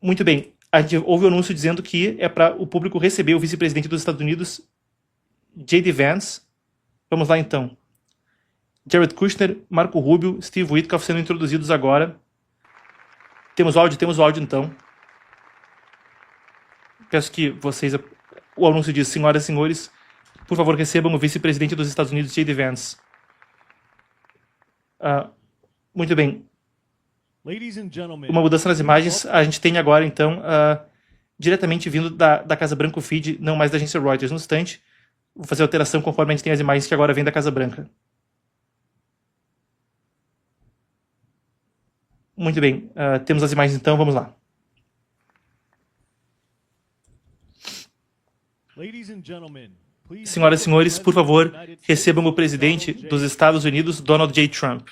Muito bem, a gente houve um anúncio dizendo que é para o público receber o vice-presidente dos Estados Unidos, J.D. Vance. Vamos lá então. Jared Kushner, Marco Rubio, Steve Witkoff sendo introduzidos agora. Temos áudio então. Peço que vocês, o anúncio diz, senhoras e senhores, por favor recebam o vice-presidente dos Estados Unidos, J.D. Vance. Muito bem. Uma mudança nas imagens, a gente tem agora então, diretamente vindo da Casa Branca o feed, não mais da agência Reuters. No instante, vou fazer a alteração conforme a gente tem as imagens que agora vêm da Casa Branca. Muito bem, temos as imagens então, vamos lá. Senhoras e senhores, por favor, recebam o presidente dos Estados Unidos, Donald J. Trump.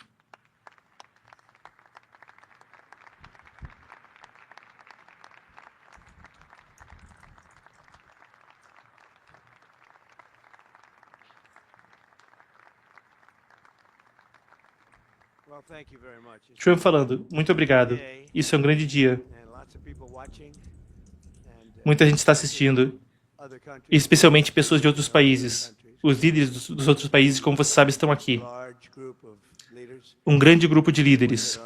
Trump falando, muito obrigado. Isso é um grande dia. Muita gente está assistindo, especialmente pessoas de outros países. Os líderes dos outros países, como você sabe, estão aqui. Um grande grupo de líderes.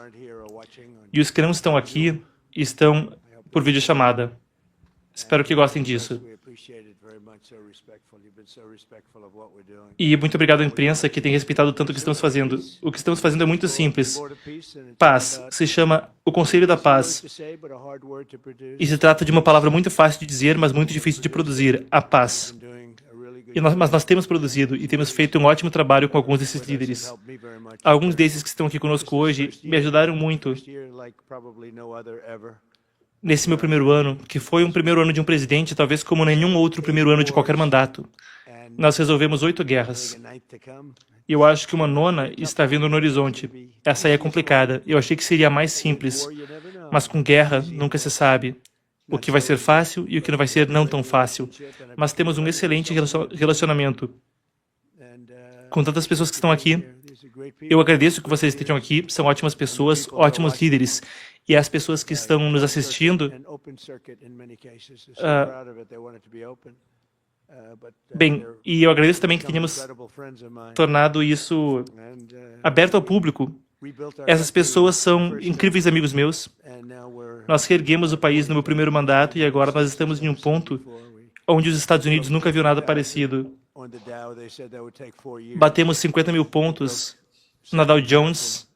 E os que não estão aqui estão por videochamada. Espero que gostem disso. E muito obrigado à imprensa que tem respeitado tanto o que estamos fazendo. O que estamos fazendo é muito simples. Paz se chama o Conselho da Paz. E se trata de uma palavra muito fácil de dizer, mas muito difícil de produzir. A paz. Mas nós temos produzido e temos feito um ótimo trabalho com alguns desses líderes. Alguns desses que estão aqui conosco hoje me ajudaram muito nesse meu primeiro ano, que foi um primeiro ano de um presidente, talvez como nenhum outro primeiro ano de qualquer mandato. Nós resolvemos 8 guerras. E eu acho que uma 9ª está vindo no horizonte. Essa aí é complicada. Eu achei que seria mais simples. Mas com guerra, nunca se sabe o que vai ser fácil e o que não vai ser não tão fácil. Mas temos um excelente relacionamento com tantas pessoas que estão aqui. Eu agradeço que vocês estejam aqui. São ótimas pessoas, ótimos líderes. E as pessoas que estão nos assistindo, bem, e eu agradeço também que tenhamos tornado isso aberto ao público. Essas pessoas são incríveis amigos meus. Nós reerguemos o país no meu primeiro mandato e agora nós estamos em um ponto onde os Estados Unidos nunca viu nada parecido. Batemos 50 mil pontos na Dow Jones.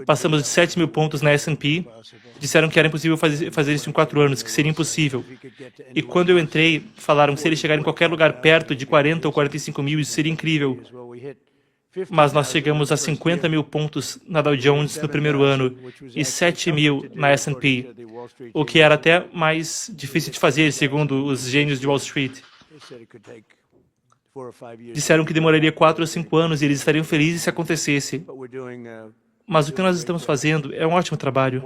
Passamos de 7 mil pontos na S&P. Disseram que era impossível fazer isso em 4 anos, que seria impossível. E quando eu entrei, falaram que se eles chegarem em qualquer lugar perto de 40 ou 45 mil, isso seria incrível. Mas nós chegamos a 50 mil pontos na Dow Jones no primeiro ano e 7 mil na S&P, o que era até mais difícil de fazer, segundo os gênios de Wall Street. Disseram que demoraria 4 ou 5 anos e eles estariam felizes se acontecesse. Mas o que nós estamos fazendo é um ótimo trabalho.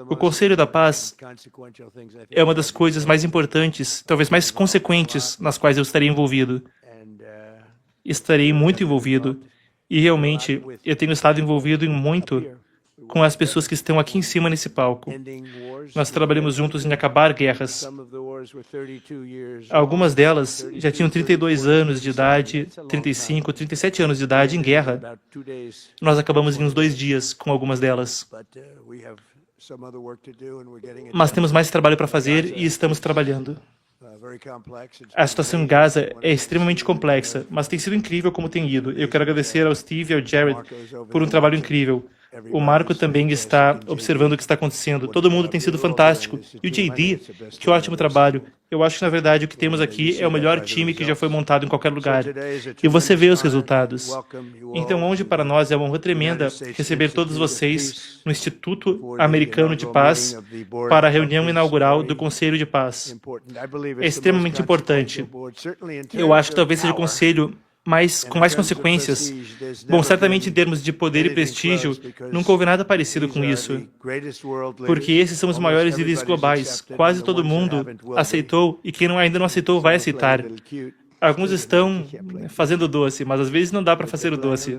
O Conselho da Paz é uma das coisas mais importantes, talvez mais consequentes, nas quais eu estarei envolvido. Estarei muito envolvido. E realmente, eu tenho estado envolvido em muito com as pessoas que estão aqui em cima nesse palco. Nós trabalhamos juntos em acabar guerras. Algumas delas já tinham 32 anos de idade, 35, 37 anos de idade em guerra. Nós acabamos em uns 2 dias com algumas delas. Mas temos mais trabalho para fazer e estamos trabalhando. A situação em Gaza é extremamente complexa, mas tem sido incrível como tem ido. Eu quero agradecer ao Steve e ao Jared por um trabalho incrível. O Marco também está observando o que está acontecendo. Todo mundo tem sido fantástico. E o J.D., que ótimo trabalho. Eu acho que, na verdade, o que temos aqui é o melhor time que já foi montado em qualquer lugar. E você vê os resultados. Então, hoje, para nós, é uma honra tremenda receber todos vocês no Instituto Americano de Paz para a reunião inaugural do Conselho de Paz. É extremamente importante. Eu acho que talvez seja o conselho com mais consequências. Bom, certamente em termos de poder e prestígio, nunca houve nada parecido com isso. Porque esses são os maiores líderes globais. Quase todo mundo aceitou, e quem ainda não aceitou vai aceitar. Alguns estão fazendo doce, mas às vezes não dá para fazer o doce.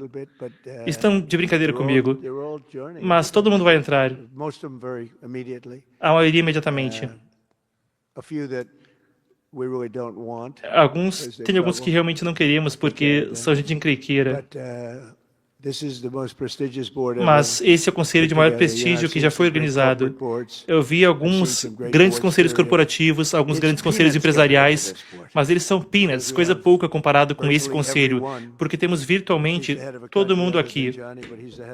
Estão de brincadeira comigo, mas todo mundo vai entrar. A maioria imediatamente. Tem alguns que realmente não queremos porque são gente encrenqueira. Mas esse é o conselho de maior prestígio que já foi organizado. Eu vi alguns grandes conselhos corporativos, alguns grandes conselhos empresariais, mas eles são peanuts, coisa pouca comparado com esse conselho, porque temos virtualmente todo mundo aqui.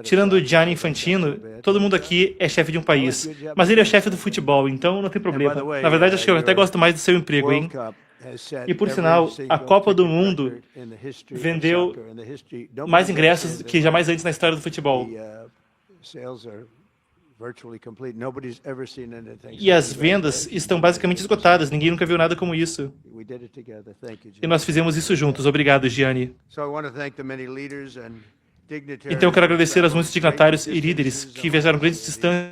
Tirando o Gianni Infantino, todo mundo aqui é chefe de um país, mas ele é chefe do futebol, então não tem problema. Na verdade, acho que eu até gosto mais do seu emprego, hein? E, por sinal, a Copa do Mundo vendeu mais ingressos que jamais antes na história do futebol. E as vendas estão basicamente esgotadas. Ninguém nunca viu nada como isso. E nós fizemos isso juntos. Obrigado, Gianni. Então, eu quero agradecer aos muitos dignatários e líderes que viajaram grandes distâncias.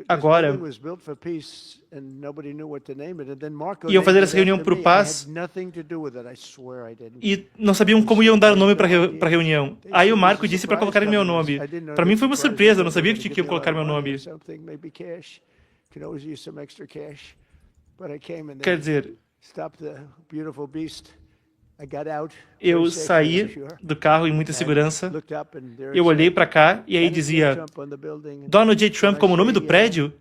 Agora, iam fazer essa reunião para o paz e não sabiam como iam dar o nome para a reunião. Aí o Marco disse para colocar meu nome. Para mim foi uma surpresa, eu não sabia que iam colocar meu nome. Quer dizer, eu saí do carro em muita segurança, eu olhei para cá e aí dizia Donald J. Trump como o nome do prédio?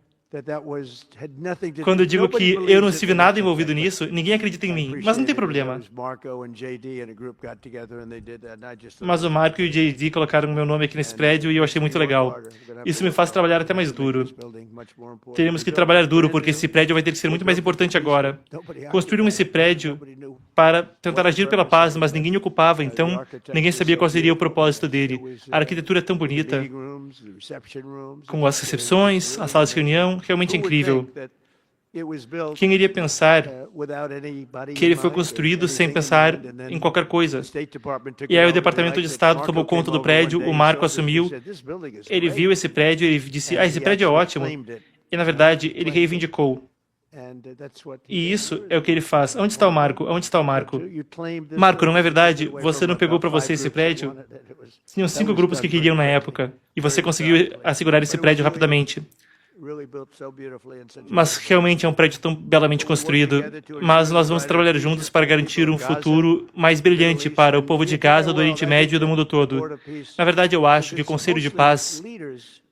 Quando eu digo que eu não estive nada envolvido nisso, ninguém acredita em mim, mas não tem problema. Mas o Marco e o J.D. colocaram meu nome aqui nesse prédio e eu achei muito legal. Isso me faz trabalhar até mais duro. Teremos que trabalhar duro porque esse prédio vai ter que ser muito mais importante agora. Construíram esse prédio para tentar agir pela paz, mas ninguém o ocupava, então ninguém sabia qual seria o propósito dele. A arquitetura é tão bonita, com as recepções, as salas de reunião, realmente incrível. Quem iria pensar que ele foi construído sem pensar em qualquer coisa? E aí o Departamento de Estado tomou conta do prédio, o Marco assumiu, ele viu esse prédio e ele disse, esse prédio é ótimo. E na verdade, ele reivindicou. E isso é o que ele faz. Onde está o Marco? Onde está o Marco? Marco, não é verdade? Você não pegou para você esse prédio? Tinham 5 grupos que queriam na época, e você conseguiu assegurar esse prédio rapidamente. Mas realmente é um prédio tão belamente construído. Mas nós vamos trabalhar juntos para garantir um futuro mais brilhante para o povo de Gaza, do Oriente Médio e do mundo todo. Na verdade, eu acho que o Conselho de Paz,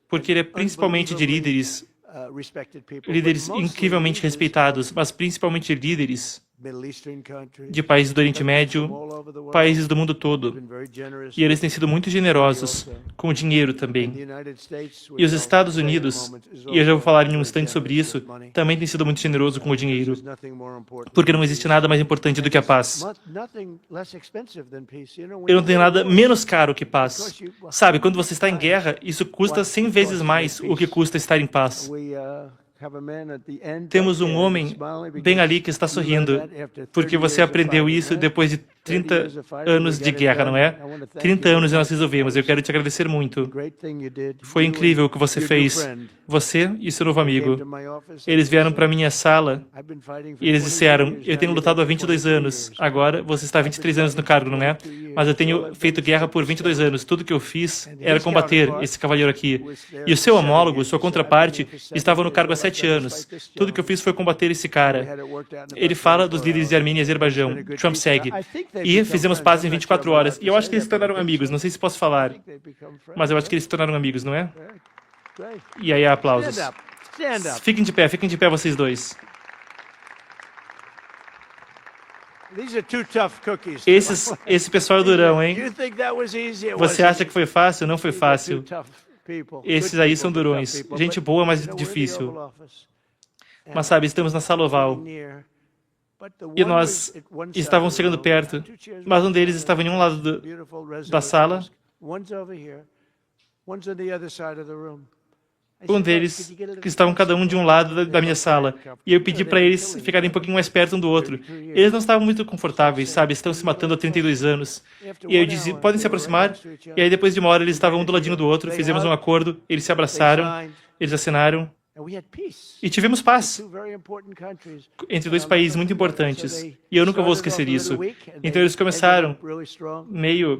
porque ele é principalmente de líderes incrivelmente respeitados, mas principalmente líderes de países do Oriente Médio, países do mundo todo. E eles têm sido muito generosos, com o dinheiro também. E os Estados Unidos, e eu já vou falar em um instante sobre isso, também tem sido muito generoso com o dinheiro, porque não existe nada mais importante do que a paz. Eu não tenho nada menos caro que paz. Sabe, quando você está em guerra, isso custa 100 vezes mais o que custa estar em paz. Temos um homem bem ali que está sorrindo, porque você aprendeu isso depois de 30 anos de guerra, não é? 30 anos e nós resolvemos. Eu quero te agradecer muito. Foi incrível o que você fez. Você e seu novo amigo. Eles vieram para minha sala e eles disseram, eu tenho lutado há 22 anos. Agora você está há 23 anos no cargo, não é? Mas eu tenho feito guerra por 22 anos. Tudo que eu fiz era combater esse cavalheiro aqui. E o seu homólogo, sua contraparte, estava no cargo há 7 anos. Tudo que eu fiz foi combater esse cara. Ele fala dos líderes de Armênia e Azerbaijão. Trump segue. E fizemos paz em 24 horas. E eu acho que eles se tornaram amigos. Não sei se posso falar. Mas eu acho que eles se tornaram amigos, não é? E aí, aplausos. Fiquem de pé vocês dois. Esse pessoal é durão, hein? Você acha que foi fácil? Não foi fácil. Esses aí são durões. Gente boa, mas difícil. Mas sabe, estamos na sala oval. E nós estávamos chegando perto, mas um deles estava em um lado da sala. Um deles, que estavam cada um de um lado da minha sala. E eu pedi para eles ficarem um pouquinho mais perto um do outro. Eles não estavam muito confortáveis, sabe? Estão se matando há 32 anos. E eu disse, podem se aproximar? E aí depois de uma hora eles estavam um do ladinho do outro, fizemos um acordo, eles se abraçaram, eles assinaram. E tivemos paz entre dois países muito importantes. E eu nunca vou esquecer isso. Então eles começaram meio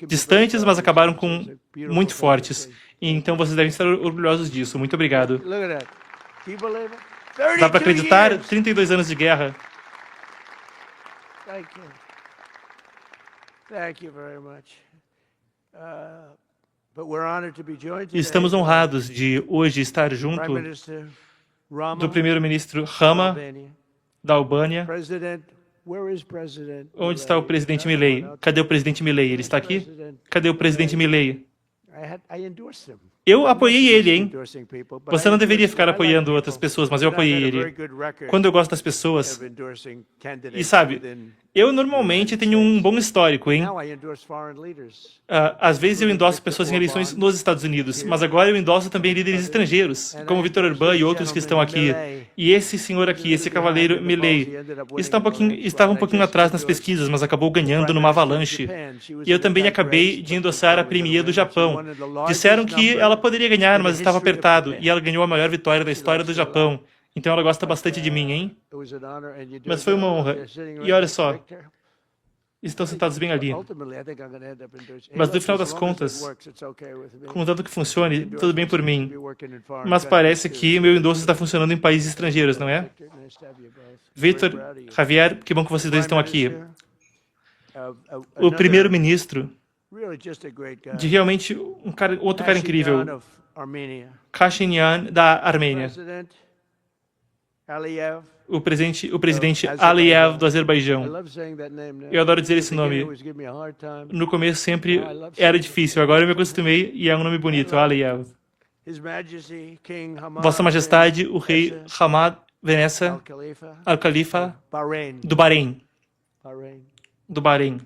distantes, mas acabaram com muito fortes. E então vocês devem estar orgulhosos disso. Muito obrigado. Dá para acreditar? 32 anos de guerra. E estamos honrados de hoje estar junto do primeiro-ministro Rama, da Albânia. Onde está o presidente Milei? Cadê o presidente Milei? Ele está aqui? Cadê o presidente Milei? Eu apoiei ele, hein? Você não deveria ficar apoiando outras pessoas, mas eu apoiei ele. Quando eu gosto das pessoas... E sabe, eu normalmente tenho um bom histórico, hein? Às vezes eu endosso pessoas em eleições nos Estados Unidos, mas agora eu endosso também líderes estrangeiros, como Viktor Orbán e outros que estão aqui. E esse senhor aqui, esse cavaleiro Milei, estava um pouquinho atrás nas pesquisas, mas acabou ganhando numa avalanche. E eu também acabei de endossar a premier do Japão. Disseram que ela poderia ganhar, mas estava apertado, e ela ganhou a maior vitória da história do Japão. Então ela gosta bastante de mim, hein? Mas foi uma honra. E olha só, estão sentados bem ali. Mas no final das contas, contanto que funcione, tudo bem por mim. Mas parece que meu endosso está funcionando em países estrangeiros, não é? Victor, Javier, que bom que vocês dois estão aqui. O primeiro-ministro de realmente outro cara incrível, Pashinyan, da Armênia. O presidente Aliyev, do Azerbaijão. Eu adoro dizer esse nome. No começo sempre era difícil, agora eu me acostumei e é um nome bonito, Aliyev. Vossa Majestade, o rei Hamad Venessa Al-Khalifa do Bahrein. Do Bahrein.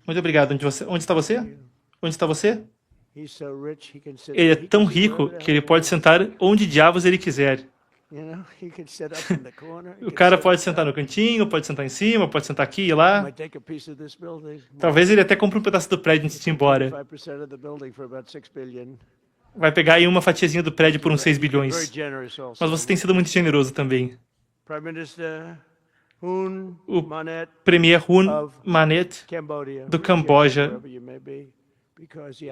Muito obrigado. Onde está você? Onde está você? Ele é tão rico que ele pode sentar onde diabos ele quiser. O cara pode sentar no cantinho, pode sentar em cima, pode sentar aqui e lá. Talvez ele até compre um pedaço do prédio antes de ir embora. Vai pegar aí uma fatiazinha do prédio por uns 6 bilhões. Mas você tem sido muito generoso também. O premier Hun Manet, do Camboja.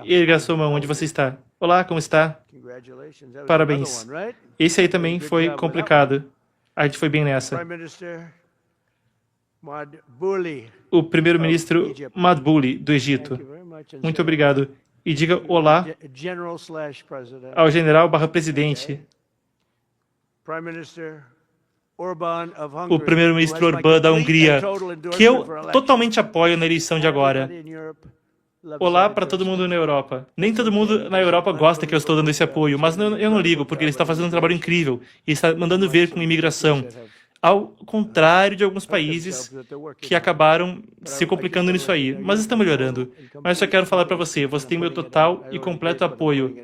Erga a sua mão onde você está. Olá, como está? Parabéns. Esse aí também foi complicado. A gente foi bem nessa. O primeiro-ministro Madbuli, do Egito. Muito obrigado. E diga olá ao general/presidente. O primeiro-ministro Orbán, da Hungria, que eu totalmente apoio na eleição de agora. Olá para todo mundo na Europa. Nem todo mundo na Europa gosta que eu estou dando esse apoio, mas eu não ligo, porque ele está fazendo um trabalho incrível e está mandando ver com imigração. Ao contrário de alguns países que acabaram se complicando nisso aí. Mas está melhorando. Mas só quero falar para você, você tem meu total e completo apoio.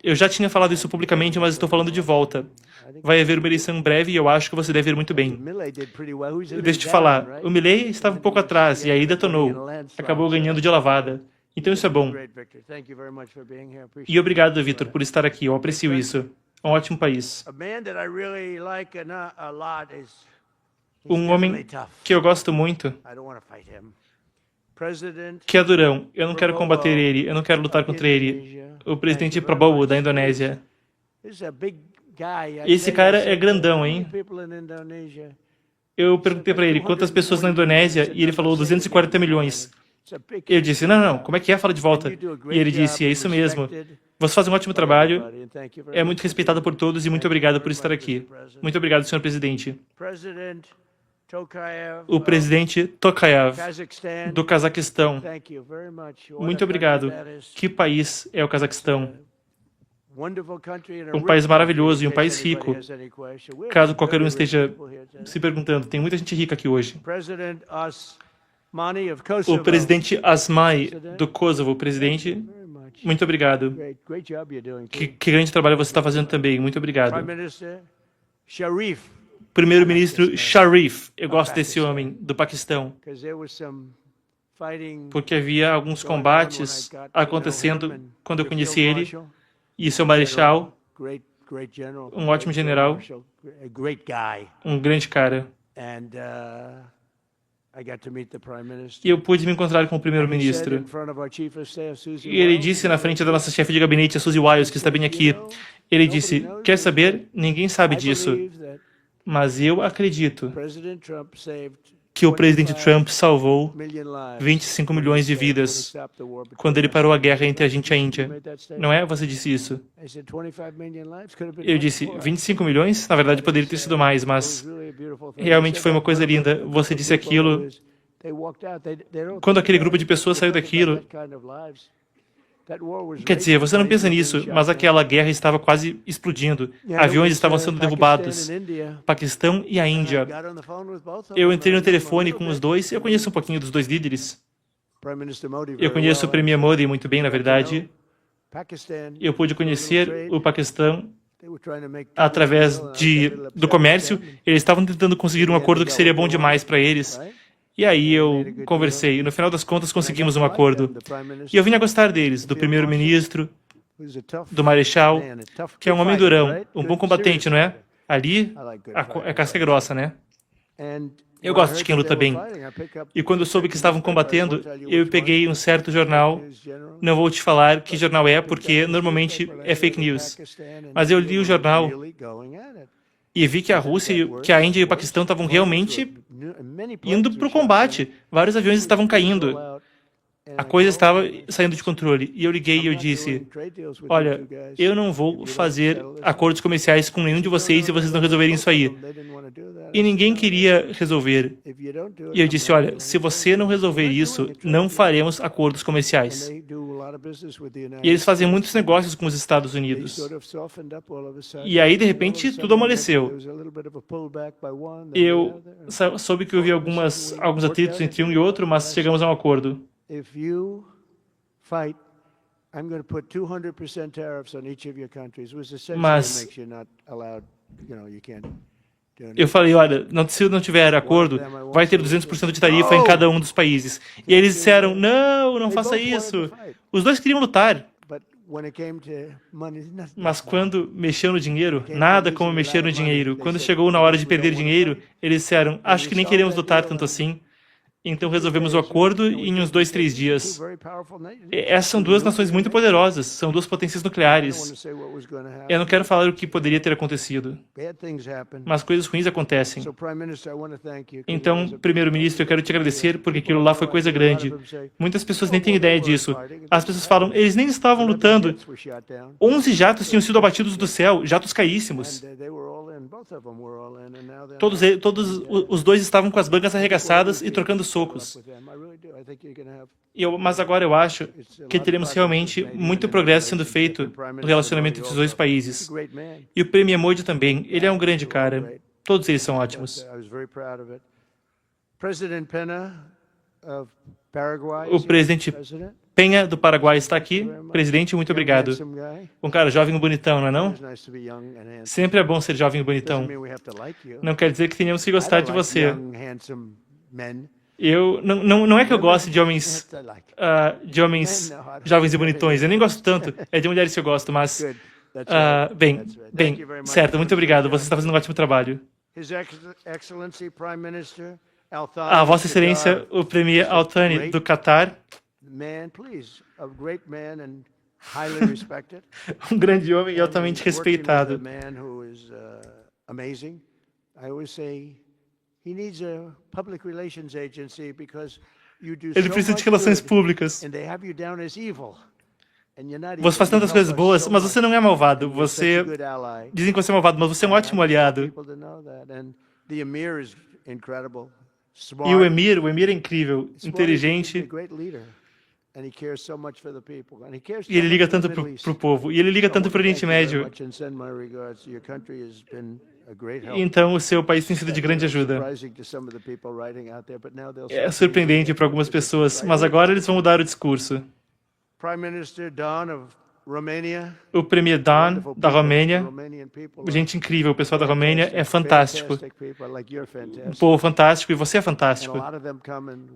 Eu já tinha falado isso publicamente, mas estou falando de volta. Vai haver uma eleição em breve e eu acho que você deve ir muito bem. Deixa eu te falar, o Milei estava um pouco atrás e aí detonou. Acabou ganhando de lavada. Então isso é bom. E obrigado, Victor, por estar aqui. Eu aprecio isso. É um ótimo país. Um homem que eu gosto muito, que é durão. Eu não quero combater ele, eu não quero lutar contra ele. O presidente Prabowo, da Indonésia. Esse cara é grandão, hein? Eu perguntei para ele quantas pessoas na Indonésia e ele falou 240 milhões. Eu disse, não, como é que é? Fala de volta. E ele disse, é isso mesmo. Você faz um ótimo trabalho, é muito respeitado por todos e muito obrigado por estar aqui. Muito obrigado, senhor presidente. O presidente Tokayev, do Cazaquistão. Muito obrigado. Que país é o Cazaquistão? Um país maravilhoso e um país rico. Caso qualquer um esteja se perguntando, tem muita gente rica aqui hoje. O presidente Asmai, do Kosovo, presidente, muito obrigado. Que grande trabalho você está fazendo também. Muito obrigado. Primeiro-ministro Sharif, eu gosto desse homem, do Paquistão. Porque havia alguns combates acontecendo quando eu conheci ele. E seu marechal, um ótimo general, um grande cara. E eu pude me encontrar com o primeiro-ministro. E ele disse na frente da nossa chefe de gabinete, a Suzy Wiles, que está bem aqui, ele disse, quer saber? Ninguém sabe disso. Mas eu acredito que o presidente Trump salvou 25 milhões de vidas quando ele parou a guerra entre a gente e a Índia. Não é? Você disse isso. Eu disse, 25 milhões? Na verdade, poderia ter sido mais, mas realmente foi uma coisa linda. Você disse aquilo. Quando aquele grupo de pessoas saiu daquilo, quer dizer, você não pensa nisso, mas aquela guerra estava quase explodindo. Aviões estavam sendo derrubados. Paquistão e a Índia. Eu entrei no telefone com os dois. Eu conheço um pouquinho dos dois líderes. Eu conheço o Premier Modi muito bem, na verdade. Eu pude conhecer o Paquistão através do comércio. Eles estavam tentando conseguir um acordo que seria bom demais para eles. E aí eu conversei, e no final das contas conseguimos um acordo. E eu vim a gostar deles, do primeiro-ministro, do marechal, que é um homem durão, um bom combatente, não é? Ali, a casca é grossa, né? Eu gosto de quem luta bem. E quando eu soube que estavam combatendo, eu peguei um certo jornal, não vou te falar que jornal é, porque normalmente é fake news. Mas eu li o jornal e vi que a Rússia, que a Índia e o Paquistão estavam realmente indo para o combate. Vários aviões estavam caindo. A coisa estava saindo de controle. E eu liguei e eu disse, olha, eu não vou fazer acordos comerciais com nenhum de vocês se vocês não resolverem isso aí. E ninguém queria resolver. E eu disse, olha, se você não resolver isso, não faremos acordos comerciais. E eles fazem muitos negócios com os Estados Unidos. E aí, de repente, tudo amoleceu. Eu soube que houve alguns atritos entre um e outro, mas chegamos a um acordo. Mas eu falei, olha, se não tiver acordo, vai ter 200% de tarifa em cada um dos países. E eles disseram, não, não faça isso. Os dois queriam lutar. Mas quando mexeu no dinheiro, nada como mexer no dinheiro. Quando chegou na hora de perder dinheiro, eles disseram, acho que nem queremos lutar tanto assim. Então resolvemos o acordo em uns 2, 3 dias. Essas são duas nações muito poderosas, são duas potências nucleares. Eu não quero falar o que poderia ter acontecido, mas coisas ruins acontecem. Então, primeiro-ministro, eu quero te agradecer porque aquilo lá foi coisa grande. Muitas pessoas nem têm ideia disso. As pessoas falam, eles nem estavam lutando. 11 jatos tinham sido abatidos do céu, jatos caríssimos. Todos os dois estavam com as mangas arregaçadas e trocando socos. Mas agora eu acho que teremos realmente muito progresso sendo feito no relacionamento entre os dois países. E o Premier Modi também, ele é um grande cara. Todos eles são ótimos. O presidente Penha, do Paraguai, está aqui. Presidente, muito obrigado. Um cara jovem e bonitão, não é não? Sempre é bom ser jovem e bonitão. Não quer dizer que tenhamos que gostar de você. Não é que eu goste de homens jovens e bonitões. Eu nem gosto tanto. É de mulheres que eu gosto, mas... bem, certo. Muito obrigado. Você está fazendo um ótimo trabalho. A Vossa Excelência, o Premier Al-Thani, do Catar. Um grande homem e altamente respeitado. Ele precisa de relações públicas. Você faz tantas coisas boas, mas você não é malvado. Dizem que você é malvado, mas você é um ótimo aliado. E o Emir é incrível, inteligente. E ele liga tanto pro povo. E ele liga tanto pro Oriente Médio. Então o seu país tem sido de grande ajuda. É surpreendente para algumas pessoas, mas agora eles vão mudar o discurso. O Premier Don, da Romênia, gente incrível, o pessoal da Romênia é fantástico. Um povo fantástico, e você é fantástico.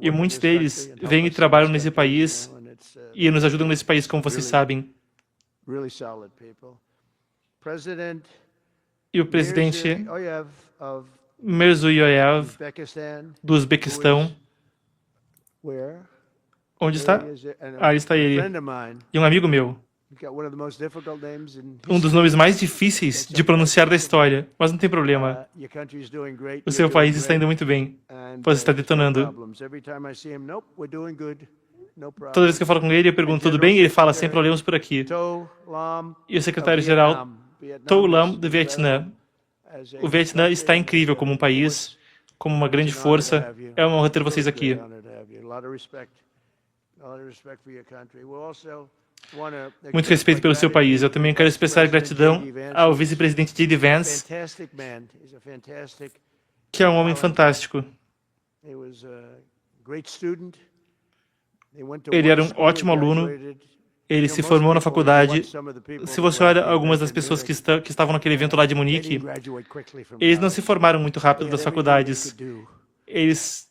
E muitos deles vêm e trabalham nesse país e nos ajudam nesse país, como vocês sabem. e o presidente Mirziyoyev, do Uzbequistão. Onde está? Ah, está ele. E um amigo meu. Um dos nomes mais difíceis de pronunciar da história, mas não tem problema. O seu país está indo muito bem. Você está detonando. Toda vez que eu falo com ele, eu pergunto, tudo bem? E ele fala, sem problemas por aqui. E o secretário-geral To Lam, do Vietnã. O Vietnã está incrível como um país, como uma grande força. É uma honra ter vocês aqui. Muito respeito pelo seu país. Eu também quero expressar gratidão ao vice-presidente J.D. Vance, que é um homem fantástico. Ele era um ótimo aluno. Ele se formou na faculdade. Se você olha algumas das pessoas que estavam naquele evento lá de Munique, eles não se formaram muito rápido das faculdades. Eles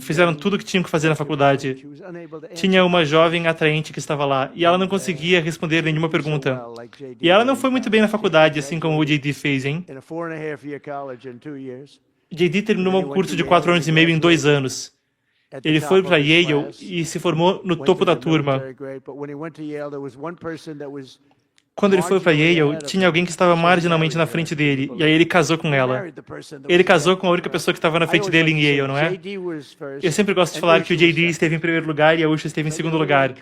fizeram tudo o que tinham que fazer na faculdade. Tinha uma jovem atraente que estava lá, e ela não conseguia responder nenhuma pergunta. E ela não foi muito bem na faculdade, assim como o J.D. fez, hein? J.D. terminou um curso de 4 anos e meio em 2 anos. Ele foi para Yale e se formou no topo da turma. Quando ele foi para Yale, tinha alguém que estava marginalmente na frente dele, e aí ele casou com ela. Ele casou com a única pessoa que estava na frente dele em Yale, não é? Eu sempre gosto de falar que o J.D. esteve em primeiro lugar e a Usha esteve em segundo lugar,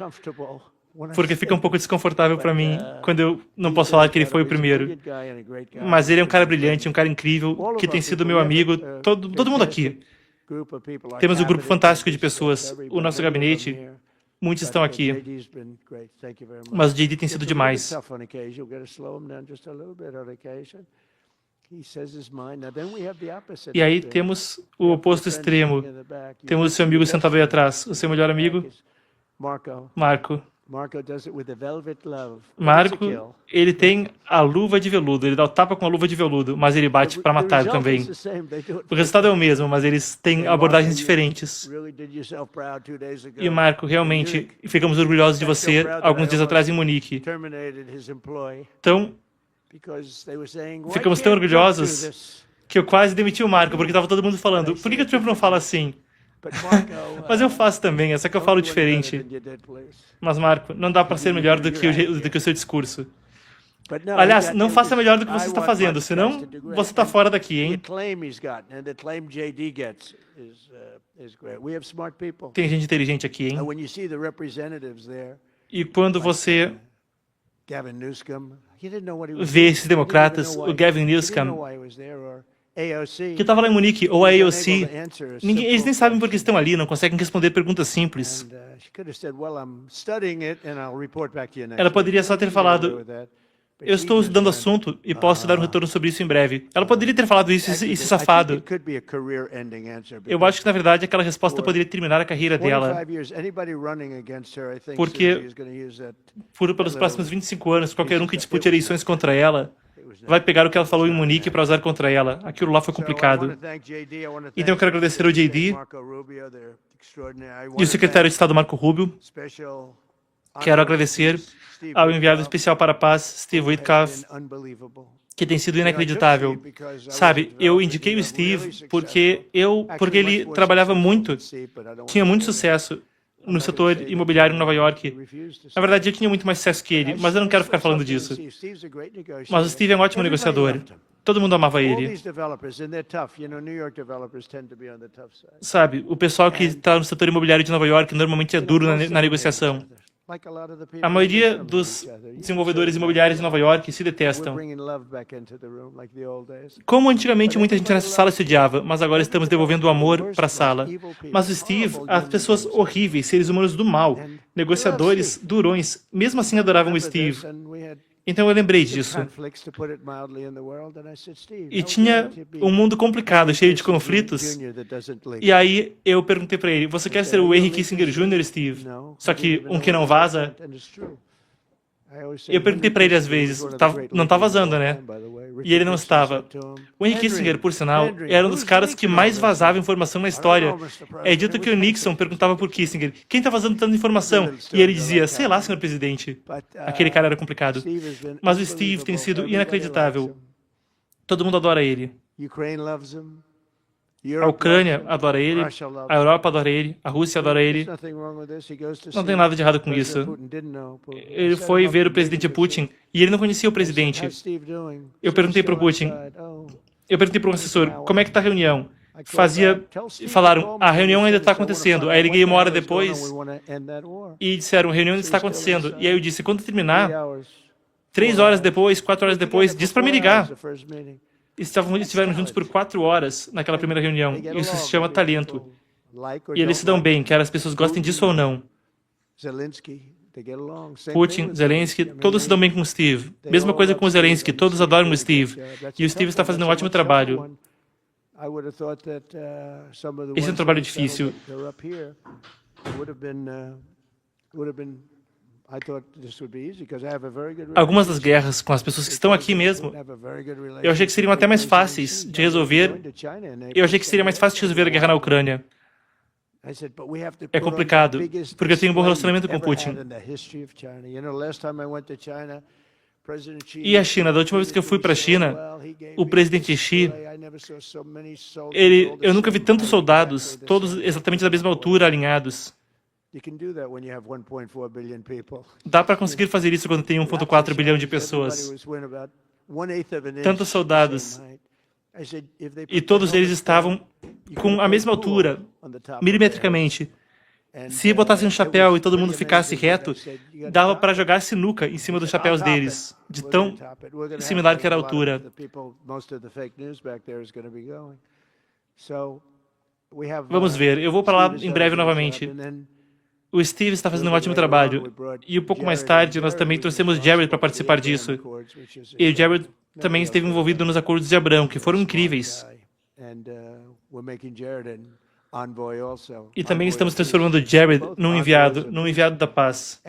porque fica um pouco desconfortável para mim quando eu não posso falar que ele foi o primeiro. Mas ele é um cara brilhante, um cara incrível, que tem sido meu amigo, todo mundo aqui. Temos um grupo fantástico de pessoas. O nosso gabinete, muitos estão aqui. Mas o J.D. tem sido demais. E aí temos o oposto extremo. Temos o seu amigo sentado aí atrás. O seu melhor amigo, Marco. Marco, ele tem a luva de veludo, ele dá o tapa com a luva de veludo, mas ele bate para matar também. O resultado é o mesmo, mas eles têm abordagens diferentes. E Marco, realmente, ficamos orgulhosos de você alguns dias atrás em Munique. Então, ficamos tão orgulhosos que eu quase demiti o Marco, porque estava todo mundo falando, por que o Trump não fala assim? Mas eu faço também, é só que eu falo diferente. Mas, Marco, não dá para ser melhor do que o seu discurso. Aliás, não faça melhor do que você está fazendo, senão você está fora daqui, hein? Tem gente inteligente aqui, hein? E quando você vê esses democratas, o Gavin Newsom, que estava lá em Munique, ou a AOC, eles nem sabem por que estão ali, não conseguem responder perguntas simples. Ela poderia só ter falado, eu estou estudando o assunto e posso dar um retorno sobre isso em breve. Ela poderia ter falado isso e se safado. Eu acho que, na verdade, aquela resposta poderia terminar a carreira dela. Porque, pelos próximos 25 anos, qualquer um que dispute eleições contra ela vai pegar o que ela falou em Munique para usar contra ela. Aquilo lá foi complicado. Então eu quero agradecer ao J.D. e o secretário de Estado Marco Rubio. Quero agradecer ao enviado especial para a paz, Steve Witkoff, que tem sido inacreditável. Sabe, eu indiquei o Steve porque ele trabalhava muito, tinha muito sucesso no setor imobiliário em Nova York. Na verdade, eu tinha muito mais sucesso que ele, mas eu não quero ficar falando disso. Mas o Steve é um ótimo negociador. Todo mundo amava ele. Sabe, o pessoal que está no setor imobiliário de Nova York normalmente é duro na negociação. A maioria dos desenvolvedores imobiliários de Nova York se detestam. Como antigamente muita gente nessa sala se odiava, mas agora estamos devolvendo o amor para a sala. Mas o Steve, as pessoas horríveis, seres humanos do mal, negociadores durões, mesmo assim adoravam o Steve. Então eu lembrei disso. E tinha um mundo complicado, cheio de conflitos. E aí eu perguntei para ele, você quer ser o Henry Kissinger Jr., Steve? Só que um que não vaza? Eu perguntei para ele às vezes, não tá vazando, né? E ele não estava. O Henry Kissinger, por sinal, era um dos caras que mais vazava informação na história. É dito que o Nixon perguntava por Kissinger, quem tá vazando tanta informação? E ele dizia, sei lá, senhor presidente. Aquele cara era complicado. Mas o Steve tem sido inacreditável. Todo mundo adora ele. A Ucrânia adora ele, a Europa adora ele, a Rússia adora ele. Não tem nada de errado com isso. Ele foi ver o presidente Putin e ele não conhecia o presidente. Eu perguntei para o Putin, eu perguntei para o assessor, como é que está a reunião? Falaram, a reunião ainda está acontecendo. Aí liguei uma hora depois e disseram, a reunião ainda está acontecendo. E aí eu disse, quando terminar, 3 horas depois, 4 horas depois, diz para me ligar. Estiveram juntos por 4 horas naquela primeira reunião. Isso se chama talento. E eles se dão bem, quer as pessoas gostem disso ou não. Putin, Zelensky, todos se dão bem com o Steve. Mesma coisa com o Zelensky, todos adoram o Steve. E o Steve está fazendo um ótimo trabalho. Esse é um trabalho difícil. Algumas das guerras com as pessoas que estão aqui mesmo, eu achei que seriam até mais fáceis de resolver. Eu achei que seria mais fácil de resolver a guerra na Ucrânia. É complicado, porque eu tenho um bom relacionamento com Putin. E a China, da última vez que eu fui para a China, o presidente Xi, eu nunca vi tantos soldados, todos exatamente da mesma altura, alinhados. Dá para conseguir fazer isso quando tem 1,4 bilhão de pessoas. Tantos soldados. E todos eles estavam com a mesma altura, milimetricamente. Se botassem um chapéu e todo mundo ficasse reto, dava para jogar sinuca em cima dos chapéus deles, de tão similar que era a altura. Vamos ver, eu vou para lá em breve novamente. O Steve está fazendo um ótimo trabalho. E um pouco mais tarde, nós também trouxemos Jared para participar disso. E o Jared também esteve envolvido nos acordos de Abrão, que foram incríveis. E também estamos transformando Jared num enviado da paz.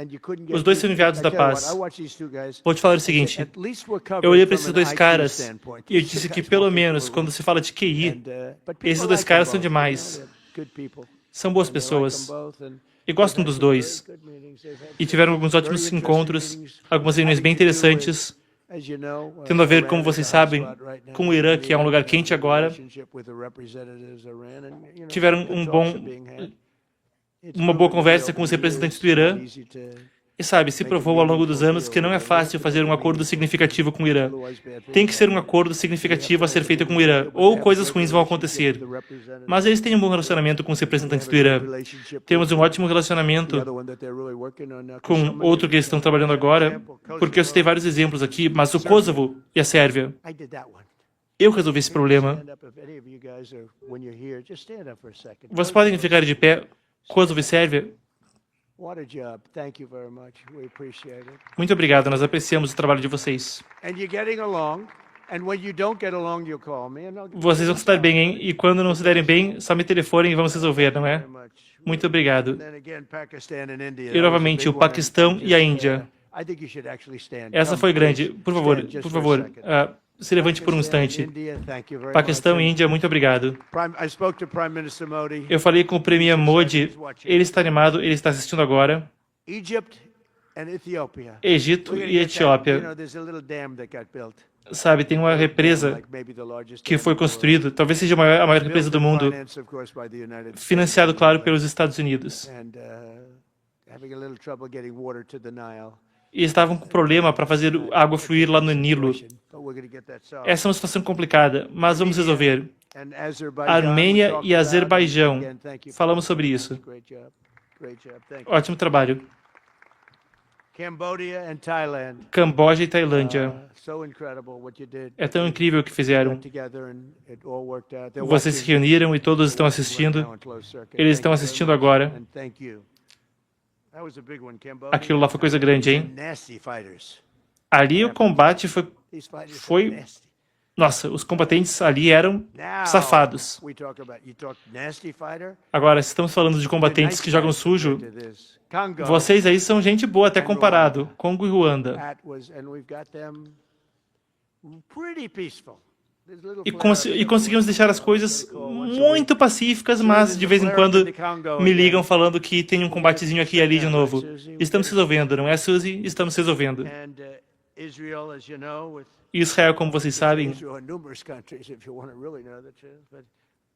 Os dois são enviados da paz. Vou te falar o seguinte, eu olhei para esses dois caras e eu disse que, pelo menos, quando se fala de QI, esses dois caras são demais. São boas pessoas. E gostam dos dois. E tiveram alguns ótimos encontros, algumas reuniões bem interessantes, tendo a ver, como vocês sabem, com o Irã, que é um lugar quente agora. Tiveram uma boa conversa com os representantes do Irã. E sabe, se provou ao longo dos anos que não é fácil fazer um acordo significativo com o Irã. Tem que ser um acordo significativo a ser feito com o Irã, ou coisas ruins vão acontecer. Mas eles têm um bom relacionamento com os representantes do Irã. Temos um ótimo relacionamento com outro que eles estão trabalhando agora, porque eu citei vários exemplos aqui, mas o Kosovo e a Sérvia. Eu resolvi esse problema. Vocês podem ficar de pé, Kosovo e Sérvia? Muito obrigado, nós apreciamos o trabalho de vocês. Vocês vão se dar bem, hein? E quando não se derem bem, só me telefonem e vamos resolver, não é? Muito obrigado. E novamente, o Paquistão e a Índia. Essa foi grande. Por favor, se levante por um instante. Paquistão e Índia, muito obrigado. Eu falei com o Premier Modi, ele está animado, ele está assistindo agora. Egito e Etiópia. Sabe, tem uma represa que foi construída, talvez seja a maior represa do mundo, financiado, claro, pelos Estados Unidos. E estavam com problema para fazer a água fluir lá no Nilo. Essa é uma situação complicada, mas vamos resolver. Armênia e Azerbaijão. Falamos sobre isso. Ótimo trabalho. Camboja e Tailândia. É tão incrível o que fizeram. Vocês se reuniram e todos estão assistindo. Eles estão assistindo agora. Aquilo lá foi coisa grande, hein? Ali o combate foi Nossa, os combatentes ali eram safados. Agora, se estamos falando de combatentes que jogam sujo, vocês aí são gente boa até comparado. Congo e Ruanda. E conseguimos deixar as coisas muito pacíficas, mas de vez em quando me ligam falando que tem um combatezinho aqui e ali de novo. Estamos resolvendo, não é, Suzy? Estamos resolvendo. Israel, como vocês sabem,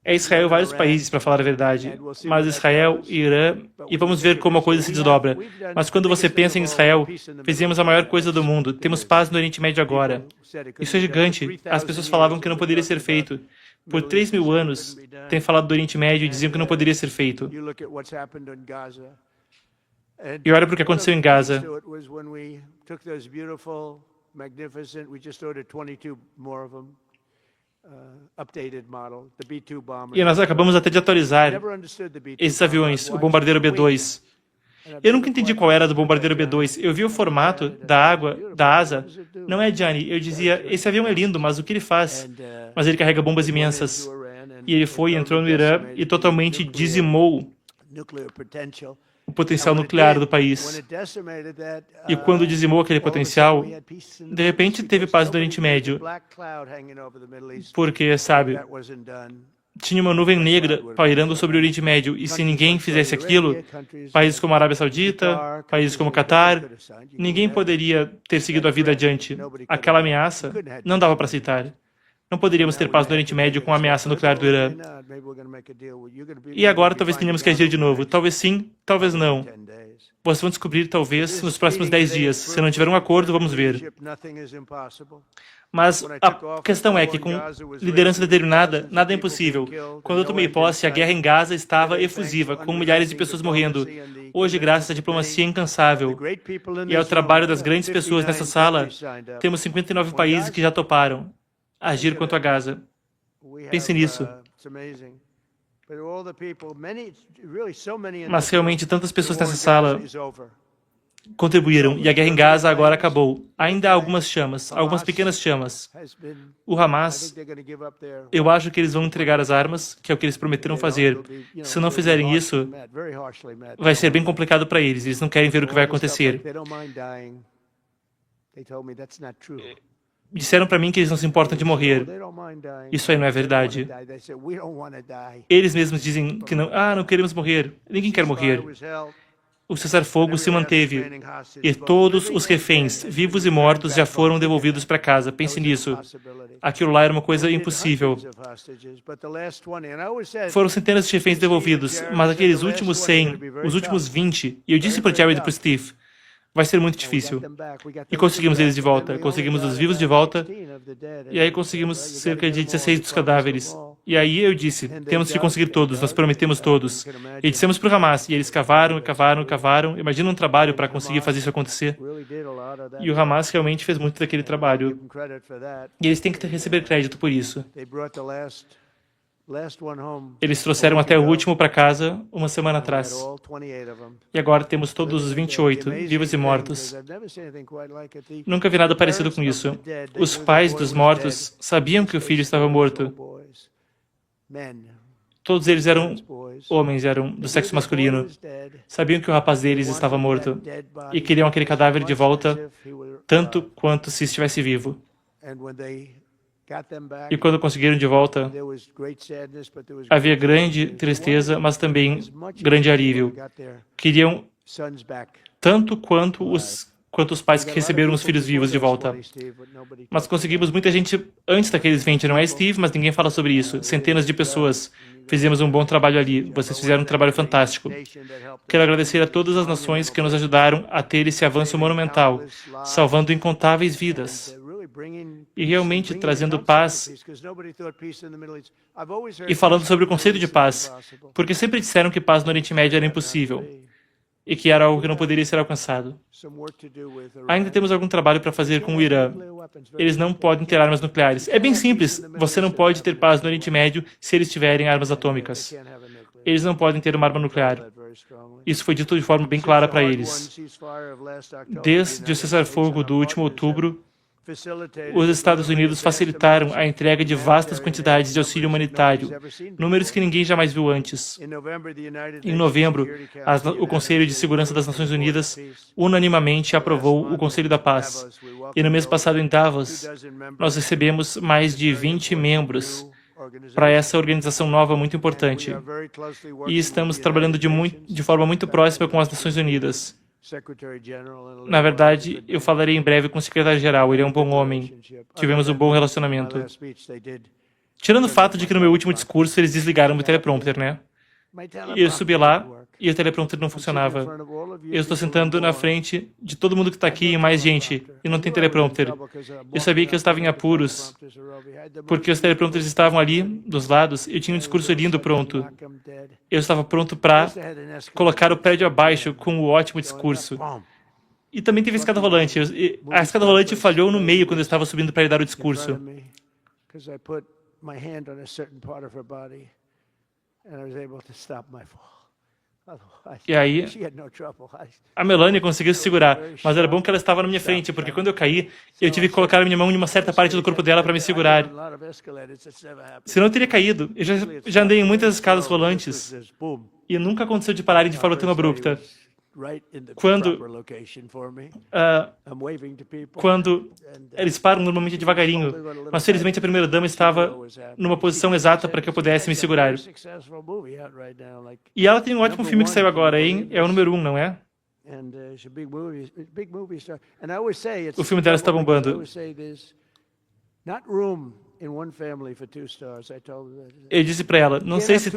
é Israel vários países, para falar a verdade, mas Israel, Irã, e vamos ver como a coisa se desdobra. Mas quando você pensa em Israel, fizemos a maior coisa do mundo. Temos paz no Oriente Médio agora. Isso é gigante. As pessoas falavam que não poderia ser feito. Por 3.000 anos, tem falado do Oriente Médio e diziam que não poderia ser feito. E olha para o que aconteceu em Gaza. E nós acabamos até de atualizar esses aviões, o bombardeiro B-2. Eu nunca entendi qual era do bombardeiro B-2. Eu vi o formato da asa. Não é, Johnny? Eu dizia, esse avião é lindo, mas o que ele faz? Mas ele carrega bombas imensas. E ele entrou no Irã e totalmente dizimou o potencial nuclear do país. E quando dizimou aquele potencial, de repente teve paz no Oriente Médio. Porque, sabe, tinha uma nuvem negra pairando sobre o Oriente Médio. E se ninguém fizesse aquilo, países como a Arábia Saudita, países como o Catar, ninguém poderia ter seguido a vida adiante. Aquela ameaça não dava para aceitar. Não poderíamos ter paz no Oriente Médio com a ameaça nuclear do Irã. E agora talvez tenhamos que agir de novo. Talvez sim, talvez não. Vocês vão descobrir, talvez, nos próximos 10 dias. Se não tiver um acordo, vamos ver. Mas a questão é que, com liderança determinada, nada é impossível. Quando eu tomei posse, a guerra em Gaza estava efusiva, com milhares de pessoas morrendo. Hoje, graças à diplomacia incansável e ao trabalho das grandes pessoas nessa sala, temos 59 países que já toparam agir quanto a Gaza. Pense nisso. Mas realmente tantas pessoas nessa sala contribuíram e a guerra em Gaza agora acabou. Ainda há algumas chamas, algumas pequenas chamas. O Hamas, eu acho que eles vão entregar as armas, que é o que eles prometeram fazer. Se não fizerem isso, vai ser bem complicado para eles. Eles não querem ver o que vai acontecer. Disseram para mim que eles não se importam de morrer. Isso aí não é verdade. Eles mesmos dizem que não, não queremos morrer. Ninguém quer morrer. O cessar-fogo se manteve e todos os reféns, vivos e mortos, já foram devolvidos para casa. Pense nisso. Aquilo lá era uma coisa impossível. Foram centenas de reféns devolvidos, mas aqueles últimos 100, os últimos 20, e eu disse para o Jared e para o Steve, vai ser muito difícil. E conseguimos eles de volta. Conseguimos os vivos de volta. E aí conseguimos cerca de 16 dos cadáveres. E aí eu disse, temos que conseguir todos, nós prometemos todos. E dissemos para o Hamas, e eles cavaram, cavaram, cavaram. Imagina um trabalho para conseguir fazer isso acontecer. E o Hamas realmente fez muito daquele trabalho. E eles têm que receber crédito por isso. Eles trouxeram até o último para casa uma semana atrás. E agora temos todos os 28, vivos e mortos. Nunca vi nada parecido com isso. Os pais dos mortos sabiam que o filho estava morto. Todos eles eram homens, eram do sexo masculino. Sabiam que o rapaz deles estava morto. E queriam aquele cadáver de volta, tanto quanto se estivesse vivo. E quando conseguiram de volta, havia grande tristeza, mas também grande alívio. Queriam tanto quanto os pais que receberam os filhos vivos de volta. Mas conseguimos muita gente antes daqueles 20, não é, Steve? Mas ninguém fala sobre isso. Centenas de pessoas. Fizemos um bom trabalho ali. Vocês fizeram um trabalho fantástico. Quero agradecer a todas as nações que nos ajudaram a ter esse avanço monumental, salvando incontáveis vidas. E realmente trazendo paz e falando sobre o conceito de paz, porque sempre disseram que paz no Oriente Médio era impossível e que era algo que não poderia ser alcançado. Ainda temos algum trabalho para fazer com o Irã. Eles não podem ter armas nucleares. É bem simples, você não pode ter paz no Oriente Médio se eles tiverem armas atômicas. Eles não podem ter uma arma nuclear. Isso foi dito de forma bem clara para eles. Desde o cessar-fogo do último outubro, Os Estados Unidos facilitaram a entrega de vastas quantidades de auxílio humanitário, números que ninguém jamais viu antes. Em novembro, o Conselho de Segurança das Nações Unidas unanimamente aprovou o Conselho da Paz. E no mês passado, em Davos, nós recebemos mais de 20 membros para essa organização nova muito importante. E estamos trabalhando de forma muito próxima com as Nações Unidas. Na verdade, eu falarei em breve com o secretário-geral. Ele é um bom homem. Tivemos um bom relacionamento. Tirando o fato de que no meu último discurso eles desligaram o teleprompter, né? E eu subi lá e o teleprompter não funcionava. Eu estou sentando na frente de todo mundo que está aqui e mais gente, e não tem teleprompter. Eu sabia que eu estava em apuros, porque os teleprompters estavam ali, dos lados, e eu tinha um discurso lindo pronto. Eu estava pronto para colocar o prédio abaixo com o ótimo discurso. E também teve a escada rolante. A escada rolante falhou no meio quando eu estava subindo para dar o discurso. E aí, a Melania conseguiu se segurar, mas era bom que ela estava na minha frente, porque quando eu caí, eu tive que colocar a minha mão em uma certa parte do corpo dela para me segurar. Senão eu teria caído. Eu já andei em muitas escadas rolantes e nunca aconteceu de pararem de forma tão abrupta. Quando eles param normalmente devagarinho, mas felizmente a primeira-dama estava numa posição exata para que eu pudesse me segurar. E ela tem um ótimo filme que saiu agora, hein? É o número 1, não é? O filme dela está bombando. Eu disse para ela, não sei se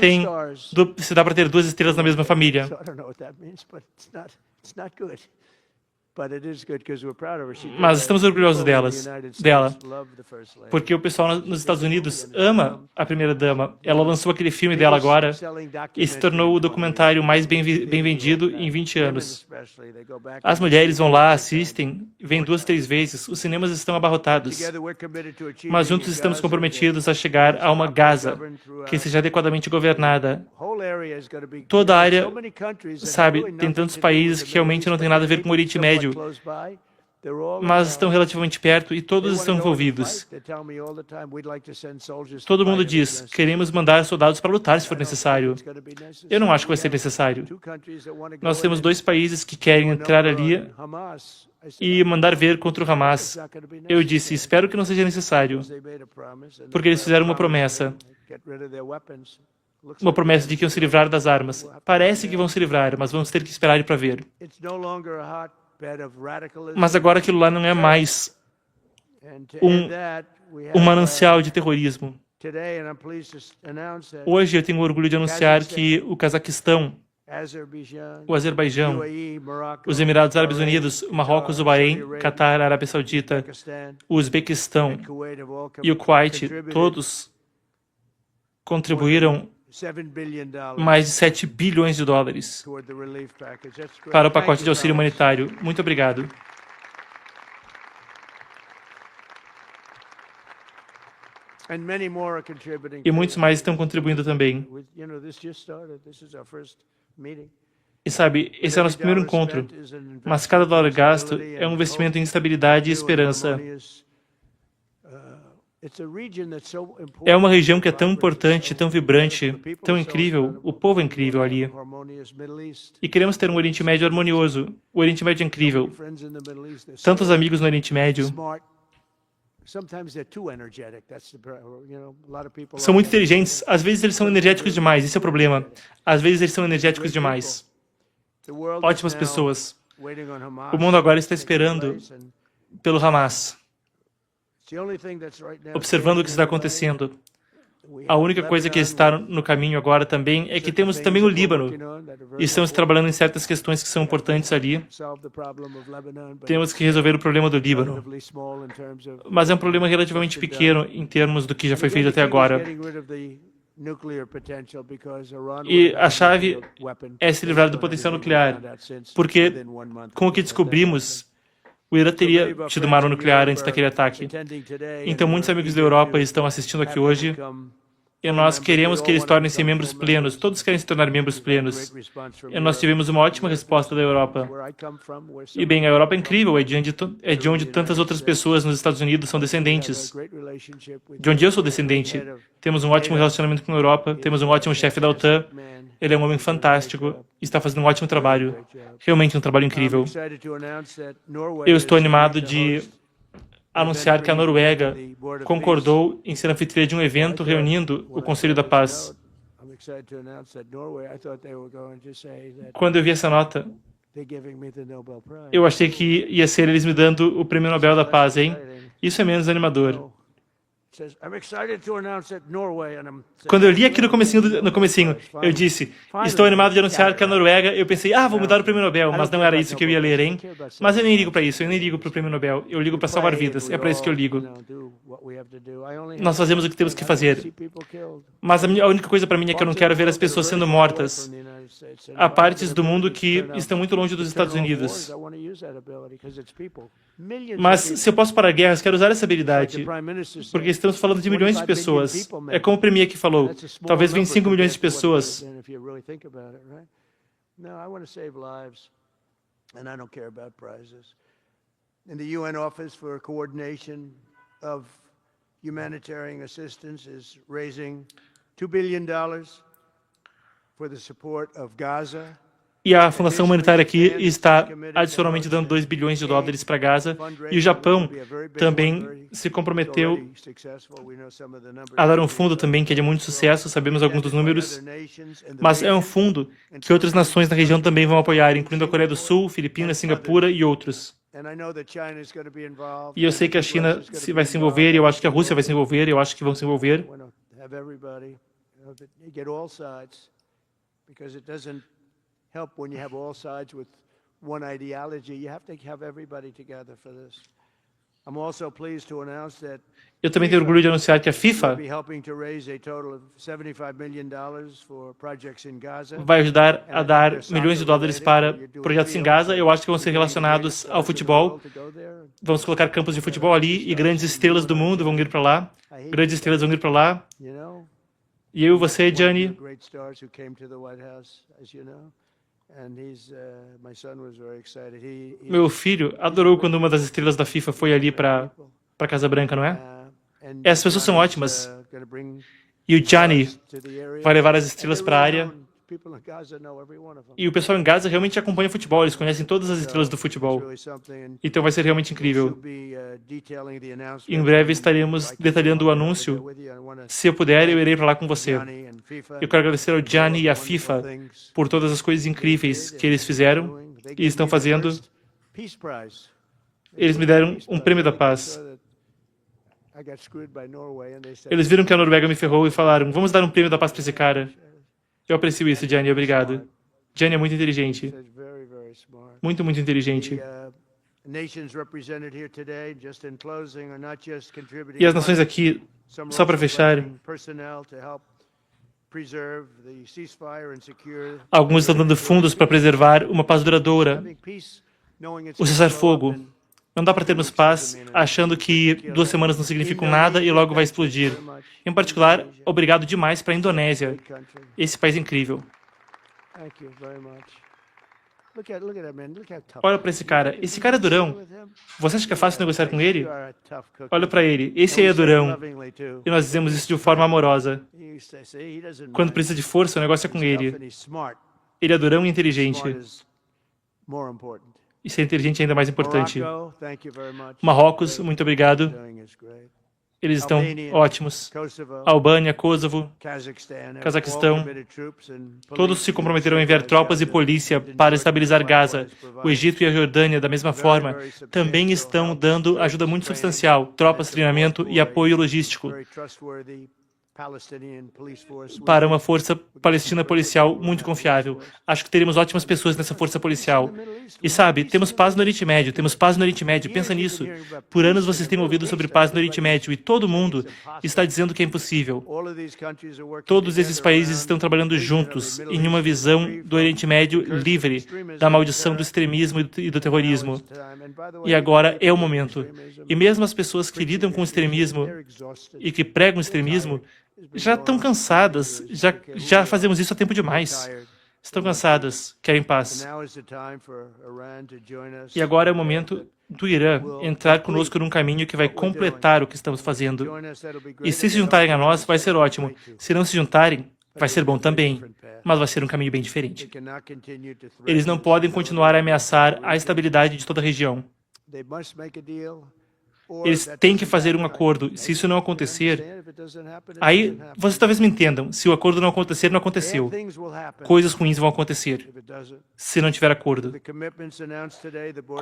dá para ter 2 estrelas na mesma família. Mas estamos orgulhosos dela, porque o pessoal nos Estados Unidos ama a primeira-dama. Ela lançou aquele filme dela agora e se tornou o documentário mais bem vendido em 20 anos. As mulheres vão lá, assistem, vêm 2, 3 vezes, os cinemas estão abarrotados. Mas juntos estamos comprometidos a chegar a uma Gaza que seja adequadamente governada. Toda a área, sabe, tem tantos países que realmente não tem nada a ver com o Oriente Médio, mas estão relativamente perto e todos estão envolvidos. Todo mundo diz, queremos mandar soldados para lutar se for necessário. Eu não acho que vai ser necessário. Nós temos 2 países que querem entrar ali e mandar ver contra o Hamas. Eu disse, espero que não seja necessário, porque eles fizeram uma promessa. Uma promessa de que iam se livrar das armas. Parece que vão se livrar, mas vamos ter que esperar para ver. Mas agora aquilo lá não é mais um manancial de terrorismo. Hoje eu tenho o orgulho de anunciar que o Cazaquistão, o Azerbaijão, os Emirados Árabes Unidos, o Marrocos, o Bahrein, Catar, a Arábia Saudita, o Uzbequistão e o Kuwait, todos contribuíram mais de 7 bilhões de dólares para o pacote de auxílio humanitário. Muito obrigado. E muitos mais estão contribuindo também. E sabe, esse é o nosso primeiro encontro, mas cada dólar gasto é um investimento em estabilidade e esperança. É uma região que é tão importante, tão vibrante, tão incrível. O povo é incrível ali. E queremos ter um Oriente Médio harmonioso. O Oriente Médio é incrível. Tantos amigos no Oriente Médio. São muito inteligentes. Às vezes eles são energéticos demais. Esse é o problema. Às vezes eles são energéticos demais. Ótimas pessoas. O mundo agora está esperando pelo Hamas, observando o que está acontecendo. A única coisa que está no caminho agora também é que temos também o Líbano. E estamos trabalhando em certas questões que são importantes ali. Temos que resolver o problema do Líbano. Mas é um problema relativamente pequeno em termos do que já foi feito até agora. E a chave é se livrar do potencial nuclear. Porque, com o que descobrimos, o Irã teria tido uma arma nuclear antes daquele ataque. Então, muitos amigos da Europa estão assistindo aqui hoje E nós queremos que eles tornem-se membros plenos. Todos querem se tornar membros plenos. E nós tivemos uma ótima resposta da Europa. E bem, a Europa é incrível, é de onde tantas outras pessoas nos Estados Unidos são descendentes. De onde eu sou descendente. Temos um ótimo relacionamento com a Europa, temos um ótimo chefe da OTAN. Ele é um homem fantástico e está fazendo um ótimo trabalho. Realmente um trabalho incrível. Eu estou animado de anunciar que a Noruega concordou em ser anfitriã de um evento reunindo o Conselho da Paz. Quando eu vi essa nota, eu achei que ia ser eles me dando o Prêmio Nobel da Paz, hein? Isso é menos animador. Quando eu li aqui no comecinho, eu disse, estou animado de anunciar que a Noruega, eu pensei, vou me dar o Prêmio Nobel, mas não era isso que eu ia ler, hein? Mas eu nem ligo para isso, eu nem ligo para o Prêmio Nobel, eu ligo para salvar vidas, é para isso que eu ligo. Nós fazemos o que temos que fazer. Mas a única coisa para mim é que eu não quero ver as pessoas sendo mortas. Há partes do mundo que estão muito longe dos Estados Unidos. Mas se eu posso parar guerras, quero usar essa habilidade, porque estamos falando de milhões de pessoas. É como o Premier que falou, talvez 25 milhões de pessoas. The UN Office for Coordination of Humanitarian Assistance is raising $2 billion for the support of Gaza. E a Fundação Humanitária aqui está adicionalmente dando 2 bilhões de dólares para Gaza. E o Japão também se comprometeu a dar um fundo também que é de muito sucesso, sabemos alguns dos números. Mas é um fundo que outras nações na região também vão apoiar, incluindo a Coreia do Sul, Filipinas, Singapura e outros. E eu sei que a China vai se envolver, eu acho que a Rússia vai se envolver, eu acho que vão se envolver. Help when you have all sides with one ideology. You have to have everybody together for this. I'm also pleased to announce that eu também tenho orgulho de anunciar que a FIFA vai ajudar a dar milhões de dólares para projetos em Gaza. Eu acho que vão ser relacionados ao futebol. Vamos colocar campos de futebol ali e grandes estrelas do mundo vão ir para lá. Grandes estrelas vão ir para lá. E eu e você, Gianni. Meu filho adorou quando uma das estrelas da FIFA foi ali para a Casa Branca, não é? Essas pessoas são ótimas. E o Gianni vai levar as estrelas para a área. E o pessoal em Gaza realmente acompanha futebol, eles conhecem todas as estrelas do futebol. Então vai ser realmente incrível. Em breve estaremos detalhando o anúncio. Se eu puder, eu irei para lá com você. Eu quero agradecer ao Gianni e à FIFA por todas as coisas incríveis que eles fizeram e estão fazendo. Eles me deram um prêmio da paz. Eles viram que a Noruega me ferrou e falaram, vamos dar um prêmio da paz para esse cara. Eu aprecio isso, Gianni, obrigado. Gianni é muito inteligente. Muito, muito inteligente. E as nações aqui, só para fechar, alguns estão dando fundos para preservar uma paz duradoura, o cessar-fogo. Não dá para termos paz achando que 2 semanas não significam nada e logo vai explodir. Em particular, obrigado demais para a Indonésia. Esse país é incrível. Olha para esse cara. Esse cara é durão. Você acha que é fácil negociar com ele? Olha para ele. Esse aí é durão. E nós dizemos isso de forma amorosa. Quando precisa de força, o negócio é com ele. Ele é durão e inteligente. E ser inteligente é ainda mais importante. Marrocos, muito obrigado. Eles estão ótimos. Albânia, Kosovo, Cazaquistão. Todos se comprometeram a enviar tropas e polícia para estabilizar Gaza. O Egito e a Jordânia, da mesma forma, também estão dando ajuda muito substancial, tropas, treinamento e apoio logístico para uma força palestina policial muito confiável. Acho que teremos ótimas pessoas nessa força policial. E sabe, temos paz no Oriente Médio, pensa nisso. Por anos vocês têm ouvido sobre paz no Oriente Médio e todo mundo está dizendo que é impossível. Todos esses países estão trabalhando juntos em uma visão do Oriente Médio livre da maldição do extremismo e do terrorismo. E agora é o momento. E mesmo as pessoas que lidam com o extremismo e que pregam o extremismo já estão cansadas, já fazemos isso há tempo demais. Estão cansadas, querem paz. E agora é o momento do Irã entrar conosco num caminho que vai completar o que estamos fazendo. E se juntarem a nós, vai ser ótimo. Se não se juntarem, vai ser bom também, mas vai ser um caminho bem diferente. Eles não podem continuar a ameaçar a estabilidade de toda a região. Eles têm que fazer um acordo. Se isso não acontecer, aí vocês talvez me entendam. Se o acordo não acontecer, não aconteceu. Coisas ruins vão acontecer se não tiver acordo.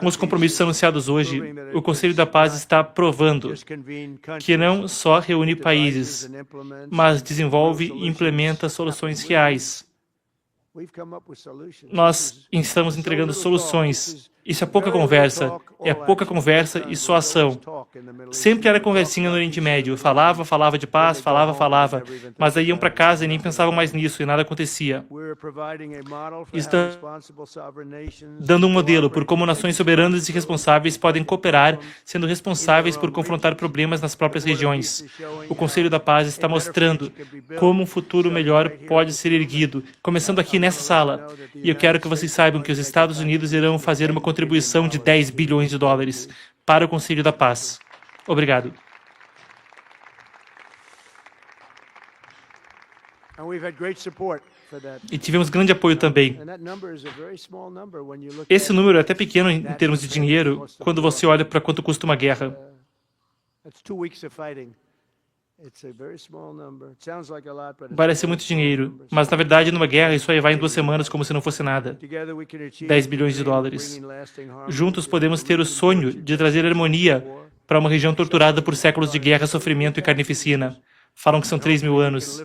Com os compromissos anunciados hoje, o Conselho da Paz está provando que não só reúne países, mas desenvolve e implementa soluções reais. Nós estamos entregando soluções. Isso é pouca conversa e só ação. Sempre era conversinha no Oriente Médio. Falava de paz, falava, mas aí iam para casa e nem pensavam mais nisso e nada acontecia. Está dando um modelo por como nações soberanas e responsáveis podem cooperar, sendo responsáveis por confrontar problemas nas próprias regiões. O Conselho da Paz está mostrando como um futuro melhor pode ser erguido, começando aqui nessa sala. E eu quero que vocês saibam que os Estados Unidos irão fazer uma contribuição de 10 bilhões de dólares para o Conselho da Paz. Obrigado. E tivemos grande apoio também. Esse número é até pequeno em termos de dinheiro quando você olha para quanto custa uma guerra. Parece muito dinheiro, mas na verdade numa guerra isso aí vai em 2 semanas como se não fosse nada. 10 bilhões de dólares. Juntos podemos ter o sonho de trazer harmonia para uma região torturada por séculos de guerra, sofrimento e carnificina. Falam que são 3.000 anos.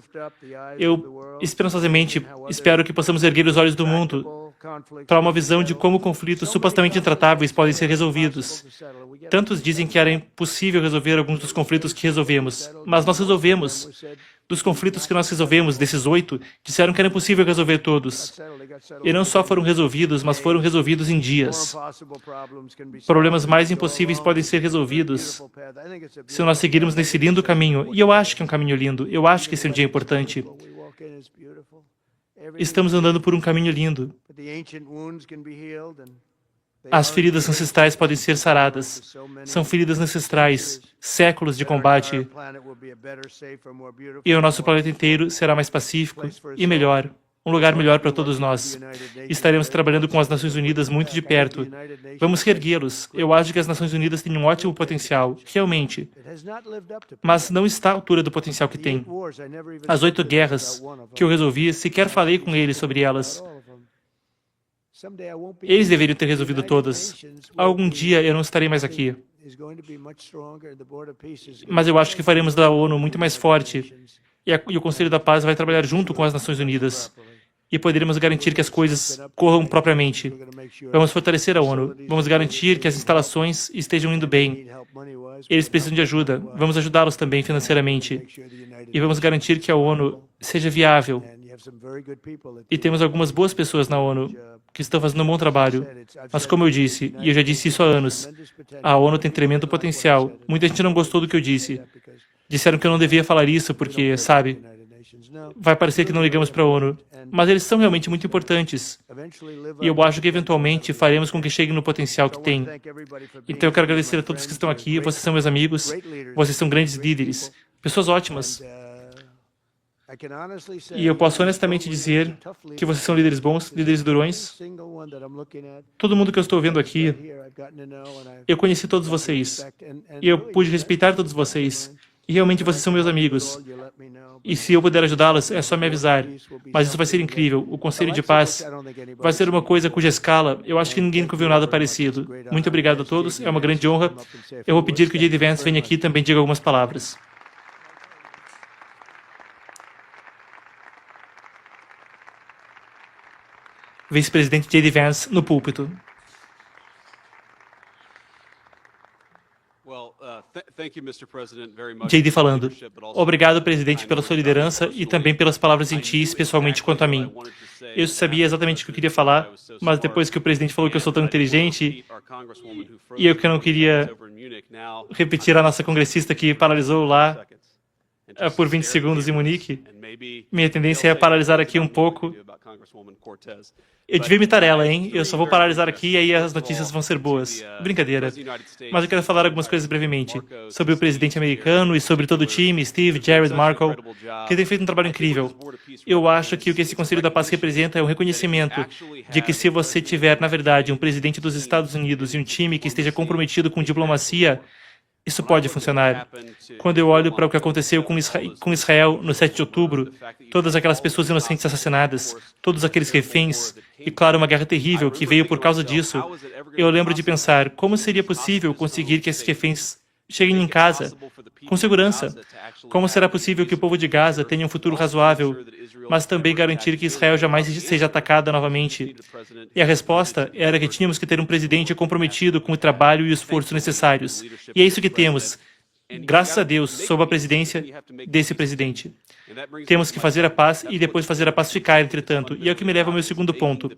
Eu, esperançosamente, espero que possamos erguer os olhos do mundo para uma visão de como conflitos supostamente intratáveis podem ser resolvidos. Tantos dizem que era impossível resolver alguns dos conflitos que resolvemos, mas nós resolvemos. Dos conflitos que nós resolvemos, desses 8, disseram que era impossível resolver todos. E não só foram resolvidos, mas foram resolvidos em dias. Problemas mais impossíveis podem ser resolvidos se nós seguirmos nesse lindo caminho. E eu acho que é um caminho lindo. Eu acho que esse é um dia importante. Estamos andando por um caminho lindo. As feridas ancestrais podem ser saradas. São feridas ancestrais, séculos de combate. E o nosso planeta inteiro será mais pacífico e melhor. Um lugar melhor para todos nós. Estaremos trabalhando com as Nações Unidas muito de perto. Vamos reerguê-los. Eu acho que as Nações Unidas têm um ótimo potencial, realmente. Mas não está à altura do potencial que tem. As 8 guerras que eu resolvi, sequer falei com eles sobre elas. Eles deveriam ter resolvido todas. Algum dia eu não estarei mais aqui. Mas eu acho que faremos da ONU muito mais forte. E o Conselho da Paz vai trabalhar junto com as Nações Unidas. E poderemos garantir que as coisas corram propriamente. Vamos fortalecer a ONU. Vamos garantir que as instalações estejam indo bem. Eles precisam de ajuda. Vamos ajudá-los também financeiramente. E vamos garantir que a ONU seja viável. E temos algumas boas pessoas na ONU que estão fazendo um bom trabalho. Mas como eu disse, e eu já disse isso há anos, a ONU tem tremendo potencial. Muita gente não gostou do que eu disse. Disseram que eu não devia falar isso porque, sabe, vai parecer que não ligamos para a ONU. Mas eles são realmente muito importantes. E eu acho que eventualmente faremos com que cheguem no potencial que têm. Então eu quero agradecer a todos que estão aqui. Vocês são meus amigos. Vocês são grandes líderes. Pessoas ótimas. E eu posso honestamente dizer que vocês são líderes bons, líderes durões. Todo mundo que eu estou vendo aqui, eu conheci todos vocês. E eu pude respeitar todos vocês. E realmente vocês são meus amigos. E se eu puder ajudá-los, é só me avisar. Mas isso vai ser incrível. O Conselho de Paz vai ser uma coisa cuja escala, eu acho que ninguém nunca viu nada parecido. Muito obrigado a todos. É uma grande honra. Eu vou pedir que o J.D. Vance venha aqui e também diga algumas palavras. Vice-presidente J.D. Vance, no púlpito. J.D. falando. Obrigado, presidente, pela sua liderança e também pelas palavras gentis, pessoalmente, quanto a mim. Eu sabia exatamente o que eu queria falar, mas depois que o presidente falou que eu sou tão inteligente, e eu que não queria repetir a nossa congressista que paralisou lá, por 20 segundos em Munique. Minha tendência é paralisar aqui um pouco. Eu devia imitar ela, hein? Eu só vou paralisar aqui e aí as notícias vão ser boas. Brincadeira. Mas eu quero falar algumas coisas brevemente. Sobre o presidente americano e sobre todo o time, Steve, Jared, Marco, que tem feito um trabalho incrível. Eu acho que o que esse Conselho da Paz representa é um reconhecimento de que se você tiver, na verdade, um presidente dos Estados Unidos e um time que esteja comprometido com diplomacia, isso pode funcionar. Quando eu olho para o que aconteceu com Israel no 7 de outubro, todas aquelas pessoas inocentes assassinadas, todos aqueles reféns, e claro, uma guerra terrível que veio por causa disso, eu lembro de pensar como seria possível conseguir que esses reféns cheguem em casa com segurança. Como será possível que o povo de Gaza tenha um futuro razoável, mas também garantir que Israel jamais seja atacada novamente? E a resposta era que tínhamos que ter um presidente comprometido com o trabalho e o esforço necessários. E é isso que temos, graças a Deus, sob a presidência desse presidente. Temos que fazer a paz e depois fazer a paz ficar, entretanto. E é o que me leva ao meu segundo ponto.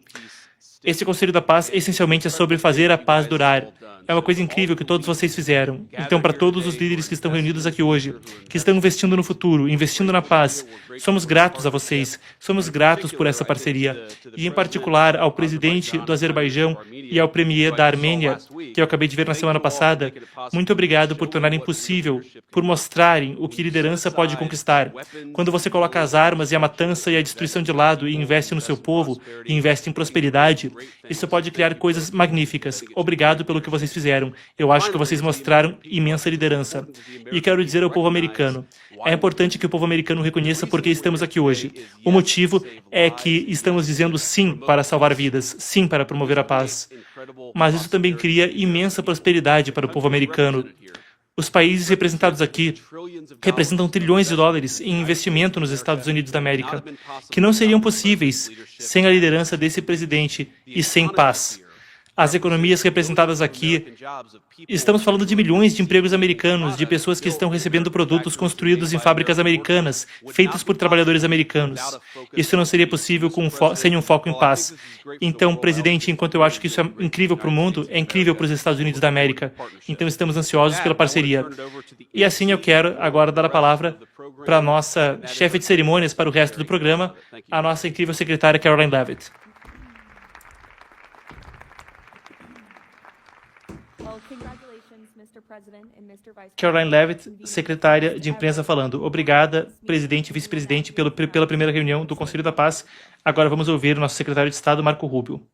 Esse Conselho da Paz, essencialmente, é sobre fazer a paz durar. É uma coisa incrível que todos vocês fizeram. Então, para todos os líderes que estão reunidos aqui hoje, que estão investindo no futuro, investindo na paz, somos gratos a vocês. Somos gratos por essa parceria. E, em particular, ao presidente do Azerbaijão e ao premier da Armênia, que eu acabei de ver na semana passada, muito obrigado por tornarem possível, por mostrarem o que liderança pode conquistar. Quando você coloca as armas e a matança e a destruição de lado e investe no seu povo, e investe em prosperidade, isso pode criar coisas magníficas. Obrigado pelo que vocês fizeram. Eu acho que vocês mostraram imensa liderança. E quero dizer ao povo americano, é importante que o povo americano reconheça por que estamos aqui hoje. O motivo é que estamos dizendo sim para salvar vidas, sim para promover a paz. Mas isso também cria imensa prosperidade para o povo americano. Os países representados aqui representam trilhões de dólares em investimento nos Estados Unidos da América, que não seriam possíveis sem a liderança desse presidente e sem paz. As economias representadas aqui, estamos falando de milhões de empregos americanos, de pessoas que estão recebendo produtos construídos em fábricas americanas, feitos por trabalhadores americanos. Isso não seria possível sem um foco em paz. Então, presidente, enquanto eu acho que isso é incrível para o mundo, é incrível para os Estados Unidos da América. Então, estamos ansiosos pela parceria. E assim eu quero agora dar a palavra para a nossa chefe de cerimônias para o resto do programa, a nossa incrível secretária Caroline Leavitt. Caroline Leavitt, secretária de imprensa, falando: obrigada, presidente e vice-presidente, pela primeira reunião do Conselho da Paz. Agora vamos ouvir o nosso secretário de Estado, Marco Rubio.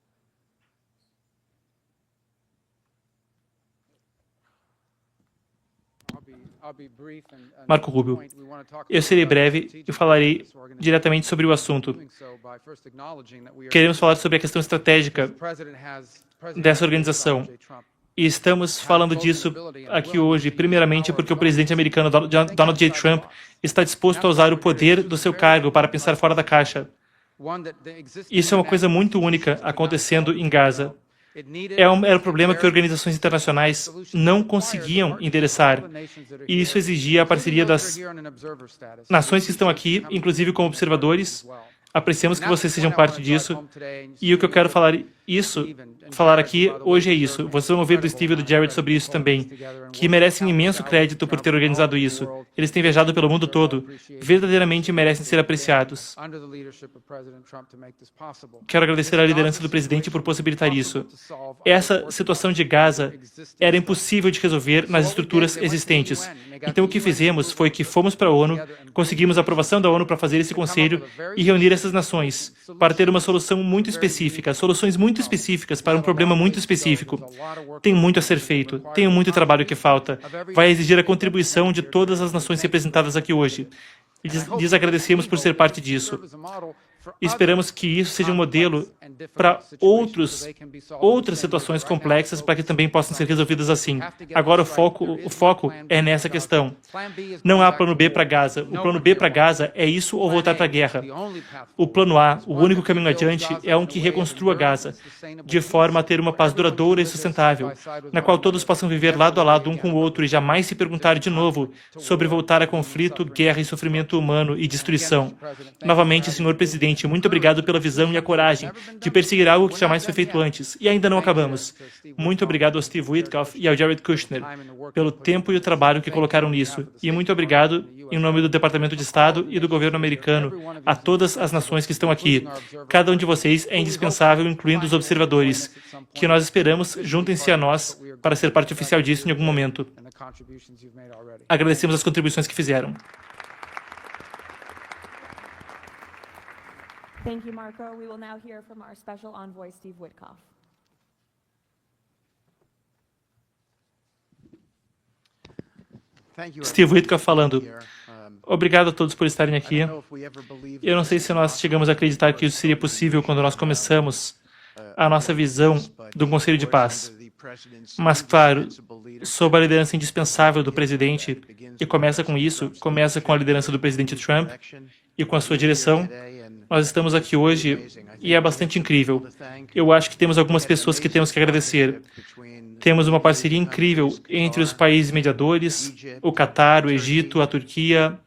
Marco Rubio. Eu serei breve e falarei diretamente sobre o assunto. Queremos falar sobre a questão estratégica dessa organização. E estamos falando disso aqui hoje, primeiramente porque o presidente americano Donald J. Trump está disposto a usar o poder do seu cargo para pensar fora da caixa. Isso é uma coisa muito única acontecendo em Gaza. Era um problema que organizações internacionais não conseguiam endereçar. E isso exigia a parceria das nações que estão aqui, inclusive como observadores. Apreciamos que vocês sejam parte disso. E o que eu quero falar aqui hoje é isso. Vocês vão ouvir do Steve e do Jared sobre isso também, que merecem imenso crédito por ter organizado isso. Eles têm viajado pelo mundo todo. Verdadeiramente merecem ser apreciados. Quero agradecer à liderança do presidente por possibilitar isso. Essa situação de Gaza era impossível de resolver nas estruturas existentes. Então o que fizemos foi que fomos para a ONU, conseguimos a aprovação da ONU para fazer esse conselho e reunir essas nações para ter uma solução muito específica, soluções muito específicas para um problema muito específico. Tem muito a ser feito, tem muito trabalho que falta. Vai exigir a contribuição de todas as nações representadas aqui hoje. Lhes agradecemos por ser parte disso. E esperamos que isso seja um modelo para outras situações complexas para que também possam ser resolvidas assim. Agora o foco é nessa questão. Não há plano B para Gaza. O plano B para Gaza é isso ou voltar para a guerra. O plano A, o único caminho adiante, é um que reconstrua Gaza, de forma a ter uma paz duradoura e sustentável, na qual todos possam viver lado a lado um com o outro e jamais se perguntar de novo sobre voltar a conflito, guerra e sofrimento humano e destruição. Novamente, senhor presidente, presidente. Muito obrigado pela visão e a coragem de perseguir algo que jamais foi feito antes. E ainda não acabamos. Muito obrigado ao Steve Witkoff e ao Jared Kushner pelo tempo e o trabalho que colocaram nisso. E muito obrigado, em nome do Departamento de Estado e do governo americano, a todas as nações que estão aqui. Cada um de vocês é indispensável, incluindo os observadores, que nós esperamos juntem-se a nós para ser parte oficial disso em algum momento. Agradecemos as contribuições que fizeram. Thank you, Marco. We will now hear from our special envoy, Steve Witkoff. Steve Witkoff falando. Obrigado a todos por estarem aqui. Eu não sei se nós chegamos a acreditar que isso seria possível quando nós começamos a nossa visão do Conselho de Paz. Mas, claro, sob a liderança indispensável do presidente, e começa com isso, começa com a liderança do presidente Trump e com a sua direção, nós estamos aqui hoje e é bastante incrível. Eu acho que temos algumas pessoas que temos que agradecer. Temos uma parceria incrível entre os países mediadores, o Catar, o Egito, a Turquia,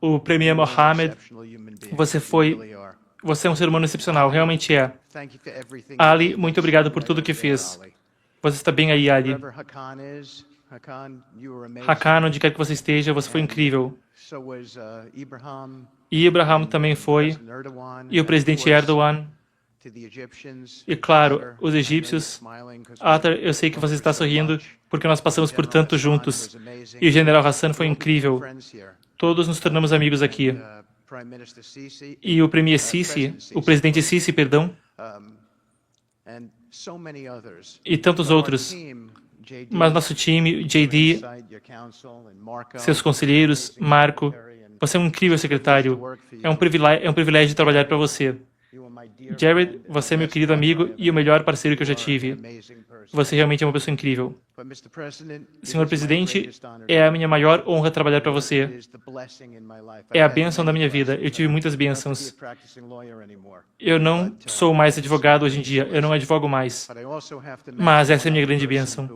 o Premier Mohammed. Você é um ser humano excepcional, realmente é. Ali, muito obrigado por tudo que fez. Você está bem aí, Ali. Hakan, onde quer que você esteja, você foi incrível. E Ibrahim também foi. E o presidente Erdogan. E claro, os egípcios. Atar, eu sei que você está sorrindo, porque nós passamos por tanto juntos. E o general Hassan foi incrível. Todos nos tornamos amigos aqui. E o premier Sisi, o presidente Sisi, perdão, e tantos outros. Mas nosso time, JD, seus conselheiros, Marco, você é um incrível secretário. É um privilégio trabalhar para você. Jared, você é meu querido amigo e o melhor parceiro que eu já tive. Você realmente é uma pessoa incrível. Senhor Presidente, é a minha maior honra trabalhar para você. É a bênção da minha vida. Eu tive muitas bênçãos. Eu não sou mais advogado hoje em dia. Eu não advogo mais. Mas essa é a minha grande bênção.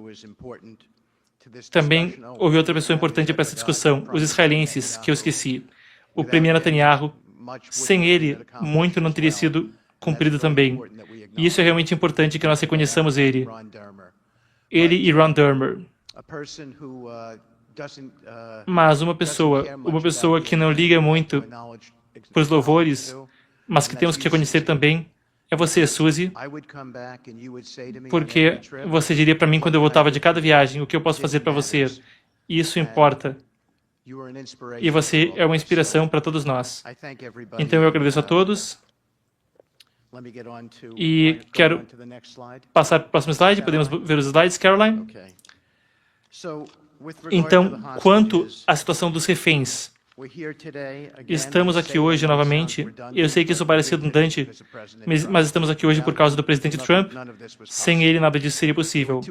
Também houve outra pessoa importante para essa discussão, os israelenses, que eu esqueci. O premier Netanyahu. Sem ele, muito não teria sido cumprido também. E isso é realmente importante que nós reconheçamos ele. Ele e Ron Dermer. Mas uma pessoa que não liga muito para os louvores, mas que temos que reconhecer também, é você, Suzy, porque você diria para mim quando eu voltava de cada viagem, o que eu posso fazer para você? Isso importa. E você é uma inspiração para todos nós. Então eu agradeço a todos. E quero passar para o próximo slide. Podemos ver os slides, Caroline? Então, quanto à situação dos reféns, estamos aqui hoje novamente. Eu sei que isso parece redundante, mas estamos aqui hoje por causa do presidente Trump. Sem ele, nada disso seria possível.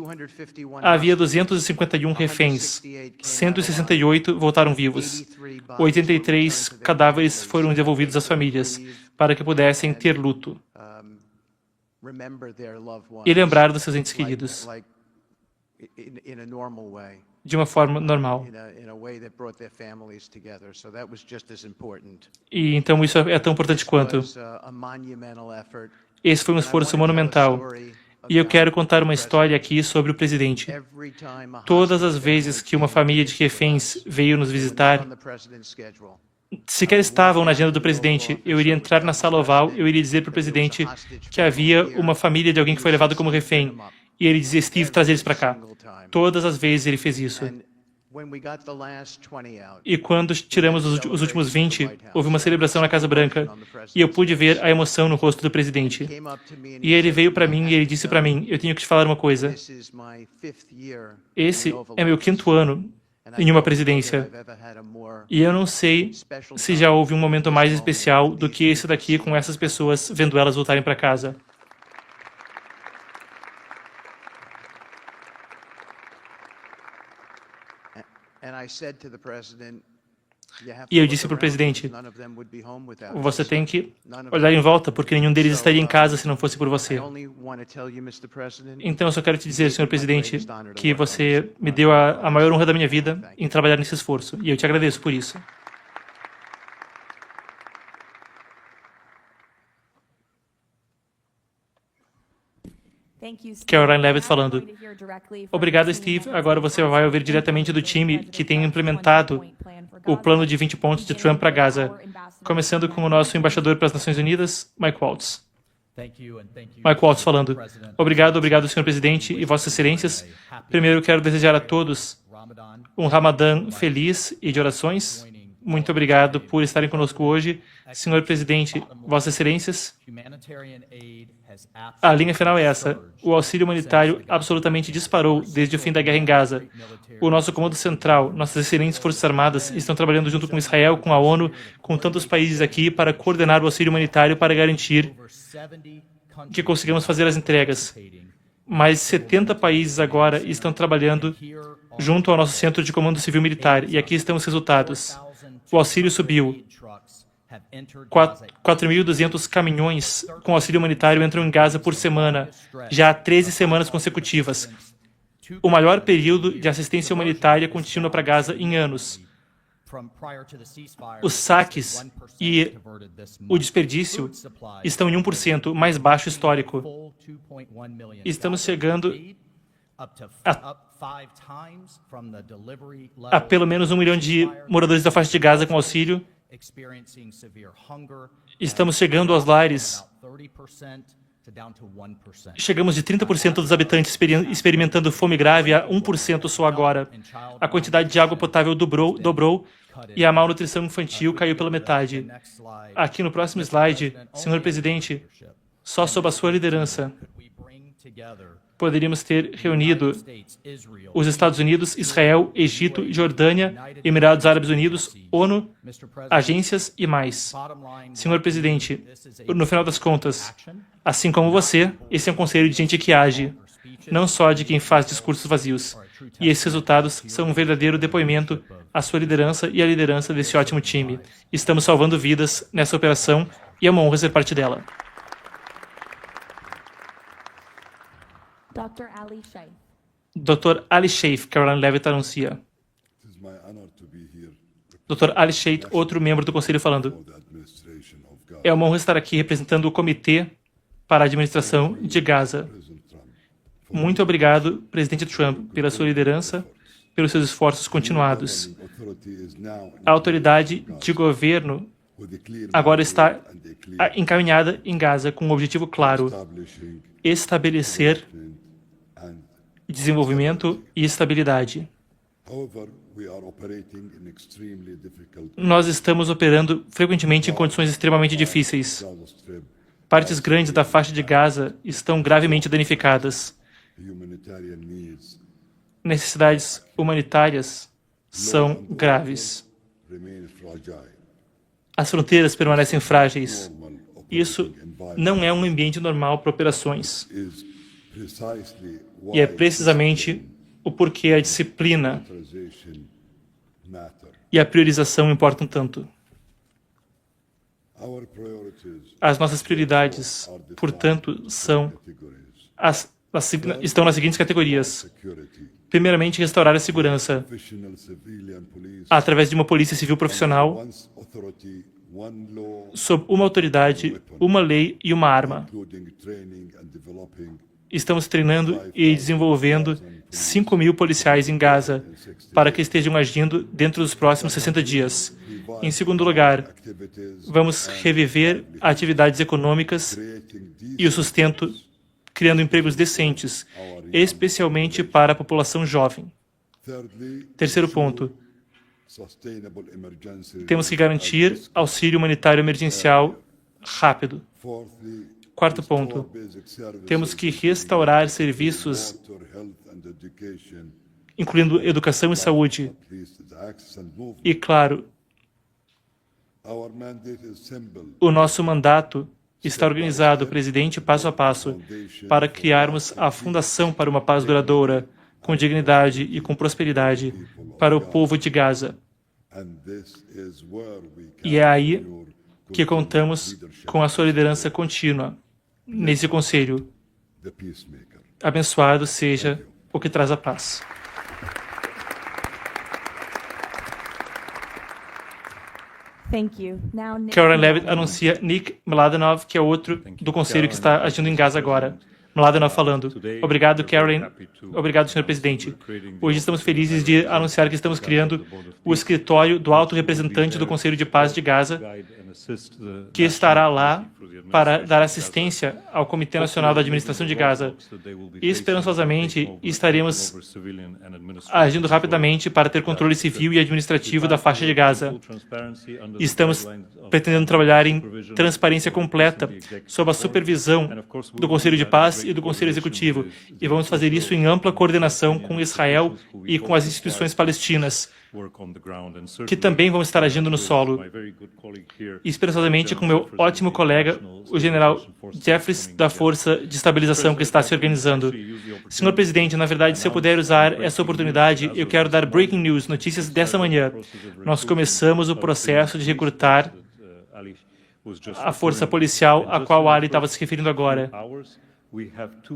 Havia 251 reféns. 168 voltaram vivos. 83 cadáveres foram devolvidos às famílias para que pudessem ter luto e lembrar dos seus entes queridos de uma forma normal. E então isso é tão importante quanto. Esse foi um esforço monumental. E eu quero contar uma história aqui sobre o presidente. Todas as vezes que uma família de reféns veio nos visitar, sequer estavam na agenda do presidente, eu iria entrar na sala oval, eu iria dizer para o presidente que havia uma família de alguém que foi levado como refém. E ele dizia, Steve, traz eles para cá. Todas as vezes ele fez isso. E quando tiramos os últimos 20, houve uma celebração na Casa Branca e eu pude ver a emoção no rosto do presidente. E ele veio para mim e ele disse para mim, eu tenho que te falar uma coisa. Esse é meu 5º ano em uma presidência. E eu não sei se já houve um momento mais especial do que esse daqui com essas pessoas, vendo elas voltarem para casa. E eu disse para o presidente, você tem que olhar em volta, porque nenhum deles estaria em casa se não fosse por você. Então eu só quero te dizer, senhor presidente, que você me deu a maior honra da minha vida em trabalhar nesse esforço. E eu te agradeço por isso. Caroline Levitt falando. Obrigado, Steve. Agora você vai ouvir diretamente do time que tem implementado o plano de 20 pontos de Trump para Gaza, começando com o nosso embaixador para as Nações Unidas, Mike Waltz. Mike Waltz falando. Obrigado, Sr. Presidente e Vossas Excelências. Primeiro, quero desejar a todos um Ramadã feliz e de orações. Muito obrigado por estarem conosco hoje. Senhor Presidente, Vossas Excelências, a linha final é essa. O auxílio humanitário absolutamente disparou desde o fim da guerra em Gaza. O nosso Comando Central, nossas excelentes Forças Armadas estão trabalhando junto com Israel, com a ONU, com tantos países aqui para coordenar o auxílio humanitário para garantir que consigamos fazer as entregas. Mais de 70 países agora estão trabalhando junto ao nosso Centro de Comando Civil Militar, e aqui estão os resultados. O auxílio subiu. 4.200 caminhões com auxílio humanitário entram em Gaza por semana, já há 13 semanas consecutivas. O maior período de assistência humanitária contínua para Gaza em anos. Os saques e o desperdício estão em 1%, mais baixo histórico. Estamos chegando a pelo menos 1 milhão de moradores da faixa de Gaza com auxílio. Estamos chegando aos lares. Chegamos de 30% dos habitantes experimentando fome grave a 1% só agora. A quantidade de água potável dobrou e a malnutrição infantil caiu pela metade. Aqui no próximo slide, Senhor Presidente, só sob a sua liderança, poderíamos ter reunido os Estados Unidos, Israel, Egito, Jordânia, Emirados Árabes Unidos, ONU, agências e mais. Senhor Presidente, no final das contas, assim como você, esse é um conselho de gente que age, não só de quem faz discursos vazios. E esses resultados são um verdadeiro depoimento à sua liderança e à liderança desse ótimo time. Estamos salvando vidas nessa operação e é uma honra ser parte dela. Dr. Ali Sheikh, Caroline Levitt anuncia. Dr. Ali Sheikh, outro membro do conselho, falando. É uma honra estar aqui representando o Comitê para a Administração de Gaza. Muito obrigado, Presidente Trump, pela sua liderança, pelos seus esforços continuados. A autoridade de governo agora está encaminhada em Gaza com um objetivo claro: estabelecer desenvolvimento e estabilidade. Nós estamos operando frequentemente em condições extremamente difíceis. Partes grandes da faixa de Gaza estão gravemente danificadas. Necessidades humanitárias são graves. As fronteiras permanecem frágeis. Isso não é um ambiente normal para operações. E é precisamente o porquê a disciplina e a priorização importam tanto. As nossas prioridades, portanto, estão nas seguintes categorias. Primeiramente, restaurar a segurança através de uma polícia civil profissional, sob uma autoridade, uma lei e uma arma. Estamos treinando e desenvolvendo 5.000 policiais em Gaza para que estejam agindo dentro dos próximos 60 dias. Em segundo lugar, vamos reviver atividades econômicas e o sustento, criando empregos decentes, especialmente para a população jovem. Terceiro ponto, temos que garantir auxílio humanitário emergencial rápido. Quarto ponto, temos que restaurar serviços, incluindo educação e saúde. E, claro, o nosso mandato está organizado, presidente, passo a passo, para criarmos a fundação para uma paz duradoura, com dignidade e com prosperidade para o povo de Gaza. E é aí que contamos com a sua liderança contínua nesse conselho. Abençoado seja o que traz a paz. Caroline Levitt anuncia Nick Mladenov, que é outro do conselho que está agindo em Gaza agora. Mladenov falando. Obrigado, Caroline. Obrigado, senhor presidente. Hoje estamos felizes de anunciar que estamos criando o escritório do Alto Representante do Conselho de Paz de Gaza, que estará lá para dar assistência ao Comitê Nacional da Administração de Gaza. E, esperançosamente, estaremos agindo rapidamente para ter controle civil e administrativo da faixa de Gaza. Estamos pretendendo trabalhar em transparência completa, sob a supervisão do Conselho de Paz e do Conselho Executivo, e vamos fazer isso em ampla coordenação com Israel e com as instituições palestinas, que também vão estar agindo no solo. E, esperançosamente, com meu ótimo colega, o general Jeffries, da Força de Estabilização que está se organizando. Senhor presidente, na verdade, se eu puder usar essa oportunidade, eu quero dar breaking news, notícias dessa manhã. Nós começamos o processo de recrutar a força policial a qual Ali estava se referindo agora.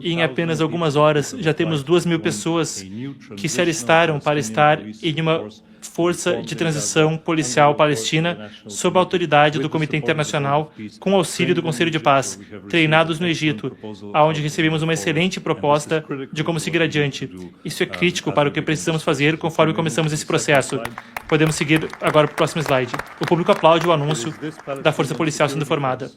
E em apenas algumas horas já temos 2.000 pessoas que se alistaram para estar em uma força de transição policial palestina sob a autoridade do Comitê Internacional com auxílio do Conselho de Paz, treinados no Egito, onde recebemos uma excelente proposta de como seguir adiante. Isso é crítico para o que precisamos fazer conforme começamos esse processo. Podemos seguir agora para o próximo slide. O público aplaude o anúncio da força policial sendo formada.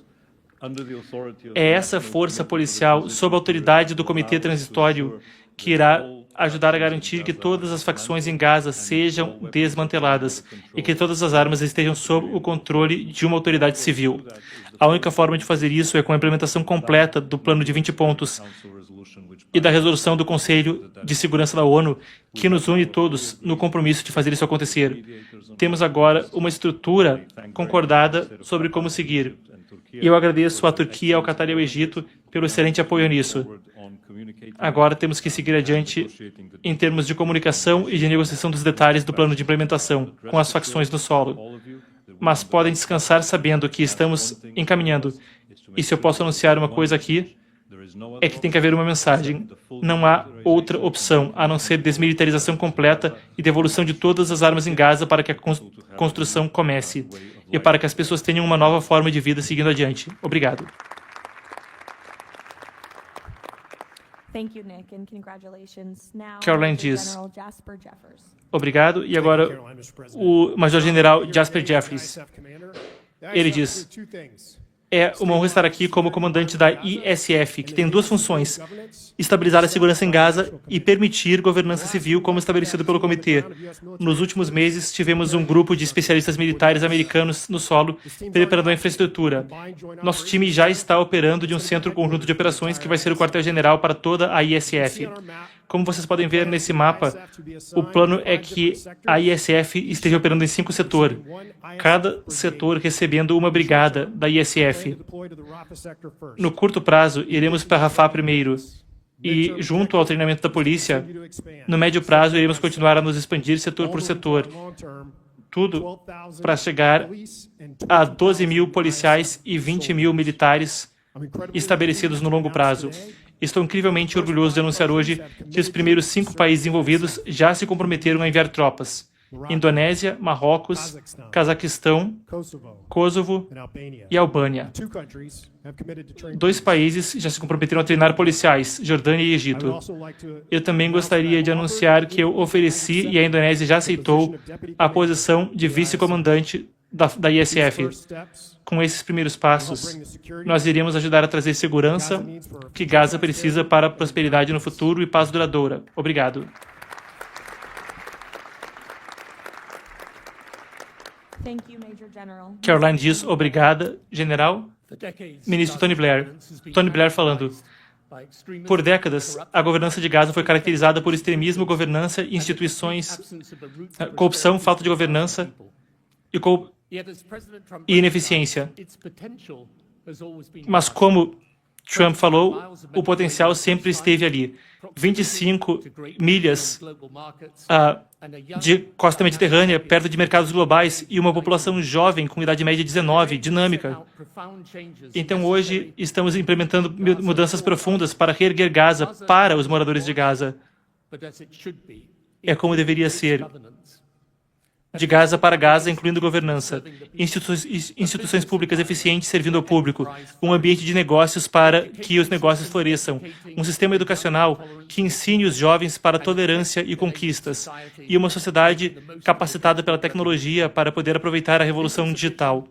É essa força policial, sob a autoridade do Comitê Transitório, que irá ajudar a garantir que todas as facções em Gaza sejam desmanteladas e que todas as armas estejam sob o controle de uma autoridade civil. A única forma de fazer isso é com a implementação completa do plano de 20 pontos e da resolução do Conselho de Segurança da ONU, que nos une todos no compromisso de fazer isso acontecer. Temos agora uma estrutura concordada sobre como seguir. E eu agradeço à Turquia, ao Catar e ao Egito pelo excelente apoio nisso. Agora temos que seguir adiante em termos de comunicação e de negociação dos detalhes do plano de implementação, com as facções no solo. Mas podem descansar sabendo que estamos encaminhando. E se eu posso anunciar uma coisa aqui, é que tem que haver uma mensagem. Não há outra opção a não ser desmilitarização completa e devolução de todas as armas em Gaza para que a construção comece e para que as pessoas tenham uma nova forma de vida seguindo adiante. Obrigado. Thank you, Nick, and congratulations. Now, Caroline Major diz. General Jasper Jeffers. Obrigado. E agora o Major-General Jasper Jeffries. Ele diz: é uma honra estar aqui como comandante da ISF, que tem duas funções: estabilizar a segurança em Gaza e permitir governança civil, como estabelecido pelo comitê. Nos últimos meses, tivemos um grupo de especialistas militares americanos no solo, preparando a infraestrutura. Nosso time já está operando de um centro conjunto de operações que vai ser o quartel-general para toda a ISF. Como vocês podem ver nesse mapa, o plano é que a ISF esteja operando em 5 setores, cada setor recebendo uma brigada da ISF. No curto prazo, iremos para Rafah primeiro, e, junto ao treinamento da polícia, no médio prazo, iremos continuar a nos expandir setor por setor. Tudo para chegar a 12.000 policiais e 20.000 militares estabelecidos no longo prazo. Estou incrivelmente orgulhoso de anunciar hoje que os primeiros 5 países envolvidos já se comprometeram a enviar tropas: Indonésia, Marrocos, Cazaquistão, Kosovo e Albânia. 2 países já se comprometeram a treinar policiais: Jordânia e Egito. Eu também gostaria de anunciar que eu ofereci, e a Indonésia já aceitou, a posição de vice-comandante da ISF. Com esses primeiros passos, nós iremos ajudar a trazer segurança que Gaza precisa para a prosperidade no futuro e paz duradoura. Obrigado. Thank you, Major General. Caroline diz: obrigada, general. Ministro Tony Blair. Tony Blair falando: por décadas, a governança de Gaza foi caracterizada por extremismo, governança, instituições, corrupção, falta de governança e ineficiência. Mas, como Trump falou, o potencial sempre esteve ali. 25 milhas de costa mediterrânea, perto de mercados globais, e uma população jovem, com idade média 19, dinâmica. Então, hoje, estamos implementando mudanças profundas para reerguer Gaza para os moradores de Gaza. É como deveria ser. de Gaza para Gaza, incluindo governança, instituições públicas eficientes servindo ao público, um ambiente de negócios para que os negócios floresçam, um sistema educacional que ensine os jovens para tolerância e conquistas, e uma sociedade capacitada pela tecnologia para poder aproveitar a revolução digital.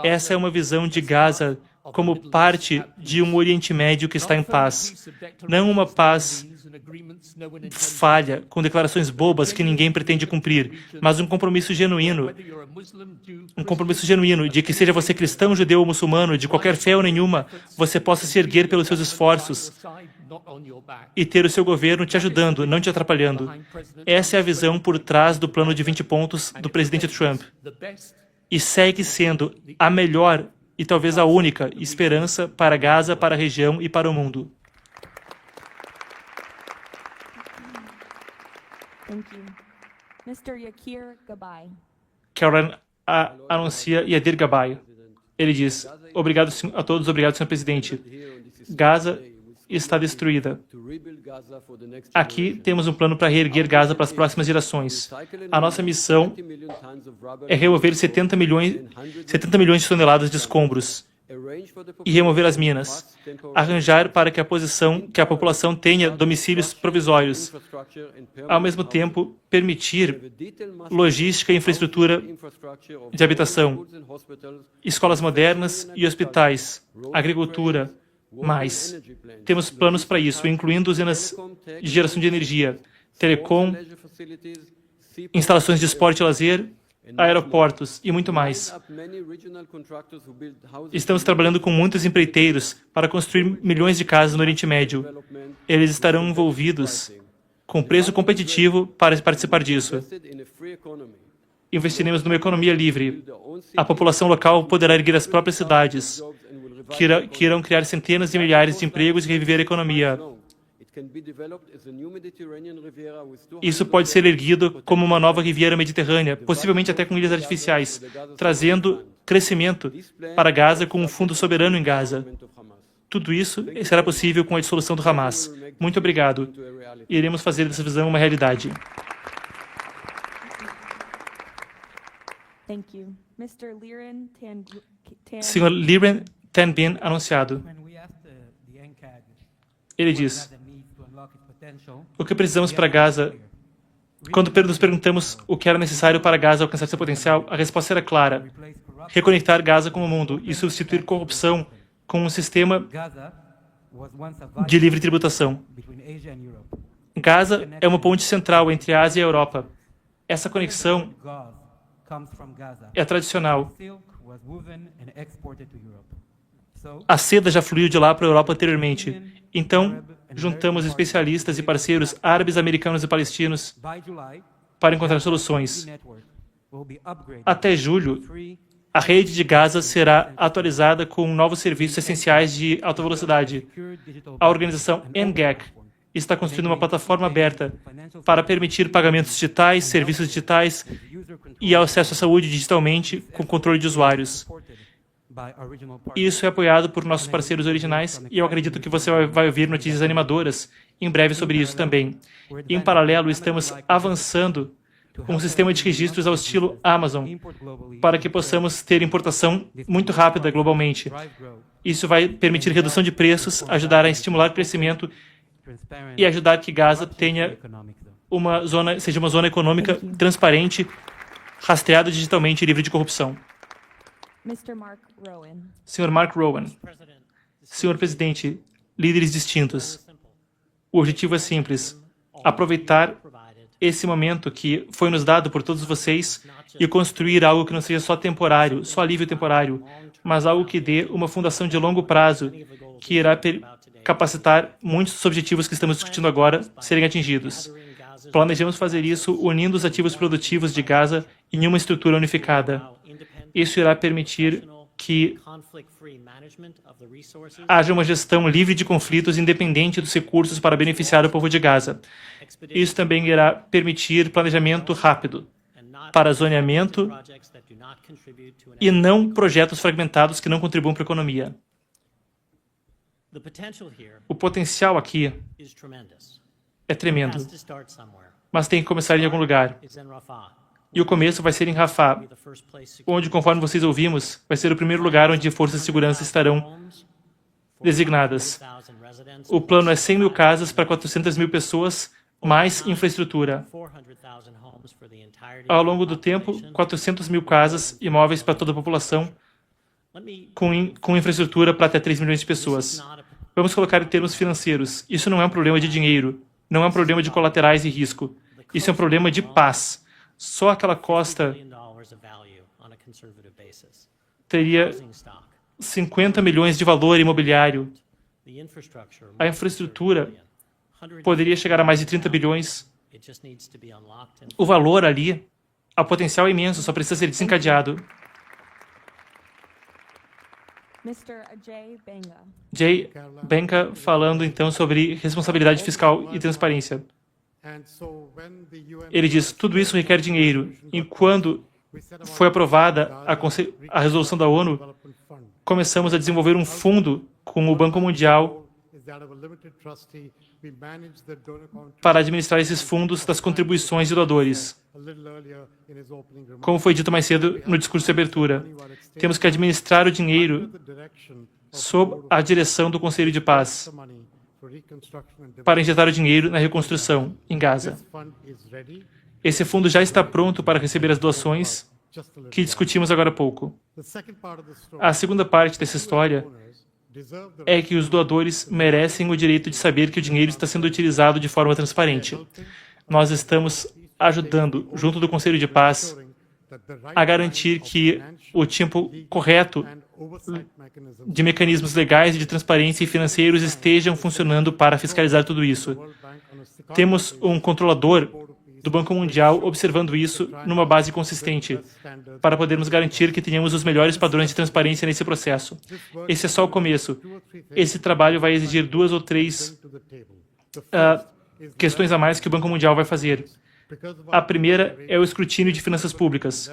Essa é uma visão de Gaza como parte de um Oriente Médio que está em paz. Não uma paz falha, com declarações bobas que ninguém pretende cumprir, mas um compromisso genuíno de que, seja você cristão, judeu ou muçulmano, de qualquer fé ou nenhuma, você possa se erguer pelos seus esforços e ter o seu governo te ajudando, não te atrapalhando. Essa é a visão por trás do plano de 20 pontos do presidente Trump. E segue sendo a melhor e talvez a única esperança para Gaza, para a região e para o mundo. Thank you. Mr. Yakir Gabay. Karen anuncia Yadir Gabay. Ele diz: obrigado a todos, obrigado, senhor presidente. Gaza está destruída. Aqui temos um plano para reerguer Gaza para as próximas gerações. A nossa missão é remover 70 milhões de toneladas de escombros e remover as minas. Arranjar para que a população tenha domicílios provisórios. Ao mesmo tempo, permitir logística e infraestrutura de habitação, escolas modernas e hospitais, agricultura. Mais. Temos planos para isso, incluindo usinas de geração de energia, telecom, instalações de esporte e lazer, aeroportos e muito mais. Estamos trabalhando com muitos empreiteiros para construir milhões de casas no Oriente Médio. Eles estarão envolvidos com preço competitivo para participar disso. Investiremos numa economia livre. A população local poderá erguer as próprias cidades, que irão criar centenas de milhares de empregos e reviver a economia. Isso pode ser erguido como uma nova Riviera Mediterrânea, possivelmente até com ilhas artificiais, trazendo crescimento para Gaza com um fundo soberano em Gaza. Tudo isso será possível com a dissolução do Hamas. Muito obrigado. Iremos fazer dessa visão uma realidade. Thank you. Mr. Liren Senhor Liren Tenbin, anunciado. Ele diz: o que precisamos para Gaza? Quando nos perguntamos o que era necessário para Gaza alcançar seu potencial, a resposta era clara: reconectar Gaza com o mundo e substituir corrupção com um sistema de livre tributação. Gaza é uma ponte central entre a Ásia e a Europa. Essa conexão é tradicional. A seda já fluiu de lá para a Europa anteriormente. Então, juntamos especialistas e parceiros árabes, americanos e palestinos para encontrar soluções. Até julho, a rede de Gaza será atualizada com novos serviços essenciais de alta velocidade. A organização NGAC está construindo uma plataforma aberta para permitir pagamentos digitais, serviços digitais e acesso à saúde digitalmente com controle de usuários. Isso é apoiado por nossos parceiros originais e eu acredito que você vai ouvir notícias animadoras em breve sobre isso também. Em paralelo, estamos avançando um sistema de registros ao estilo Amazon para que possamos ter importação muito rápida globalmente. Isso vai permitir redução de preços, ajudar a estimular o crescimento e ajudar que Gaza tenha seja uma zona econômica transparente, rastreada digitalmente e livre de corrupção. Sr. Mark Rowan. Senhor Presidente, líderes distintos. O objetivo é simples: aproveitar esse momento que foi nos dado por todos vocês e construir algo que não seja só temporário, só alívio temporário, mas algo que dê uma fundação de longo prazo que irá capacitar muitos dos objetivos que estamos discutindo agora serem atingidos. Planejamos fazer isso unindo os ativos produtivos de Gaza em uma estrutura unificada. Isso irá permitir que haja uma gestão livre de conflitos independente dos recursos para beneficiar o povo de Gaza. Isso também irá permitir planejamento rápido para zoneamento e não projetos fragmentados que não contribuam para a economia. O potencial aqui é tremendo, mas tem que começar em algum lugar. E o começo vai ser em Rafah, onde, conforme vocês ouvimos, vai ser o primeiro lugar onde forças de segurança estarão designadas. O plano é 100 mil casas para 400 mil pessoas, mais infraestrutura. Ao longo do tempo, 400 mil casas, imóveis para toda a população, com infraestrutura para até 3 milhões de pessoas. Vamos colocar em termos financeiros. Isso não é um problema de dinheiro, não é um problema de colaterais e risco. Isso é um problema de paz. Só aquela costa teria 50 milhões de valor imobiliário. A infraestrutura poderia chegar a mais de 30 bilhões. O valor ali, o potencial é imenso, só precisa ser desencadeado. Mr. Jay Benga. Jay Benka falando então sobre responsabilidade fiscal e transparência. Ele diz, tudo isso requer dinheiro. E quando foi aprovada a resolução da ONU, começamos a desenvolver um fundo com o Banco Mundial para administrar esses fundos das contribuições de doadores. Como foi dito mais cedo no discurso de abertura, temos que administrar o dinheiro sob a direção do Conselho de Paz para injetar o dinheiro na reconstrução em Gaza. Esse fundo já está pronto para receber as doações que discutimos agora há pouco. A segunda parte dessa história é que os doadores merecem o direito de saber que o dinheiro está sendo utilizado de forma transparente. Nós estamos ajudando, junto do Conselho de Paz, a garantir que o tipo correto de mecanismos legais e de transparência e financeiros estejam funcionando para fiscalizar tudo isso. Temos um controlador do Banco Mundial observando isso numa base consistente, para podermos garantir que tenhamos os melhores padrões de transparência nesse processo. Esse é só o começo. Esse trabalho vai exigir 2 ou 3 questões a mais que o Banco Mundial vai fazer. A primeira é o escrutínio de finanças públicas.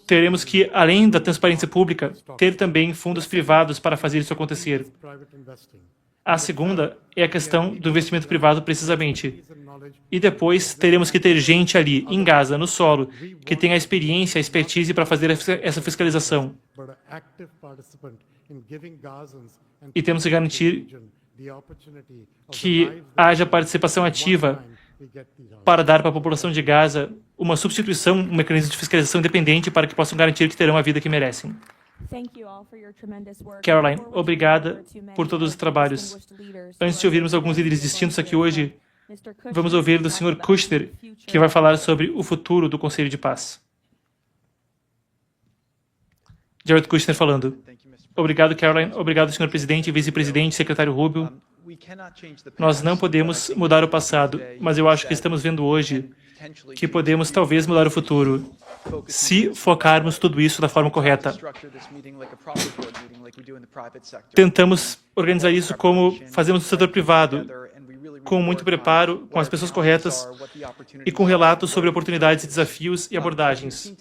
Teremos que, além da transparência pública, ter também fundos privados para fazer isso acontecer. A segunda é a questão do investimento privado, precisamente. E depois, teremos que ter gente ali, em Gaza, no solo, que tenha a experiência, a expertise para fazer essa fiscalização. E temos que garantir que haja participação ativa para dar para a população de Gaza uma substituição, um mecanismo de fiscalização independente para que possam garantir que terão a vida que merecem. Caroline, obrigada por todos os trabalhos. Antes de ouvirmos alguns líderes distintos aqui hoje, vamos ouvir do Sr. Kushner, que vai falar sobre o futuro do Conselho de Paz. Jared Kushner falando. Obrigado, Caroline. Obrigado, Sr. Presidente, Vice-Presidente, Secretário Rubio. Nós não podemos mudar o passado, mas eu acho que estamos vendo hoje que podemos talvez mudar o futuro, se focarmos tudo isso da forma correta. Tentamos organizar isso como fazemos no setor privado, com muito preparo, com as pessoas corretas e com relatos sobre oportunidades, desafios e abordagens.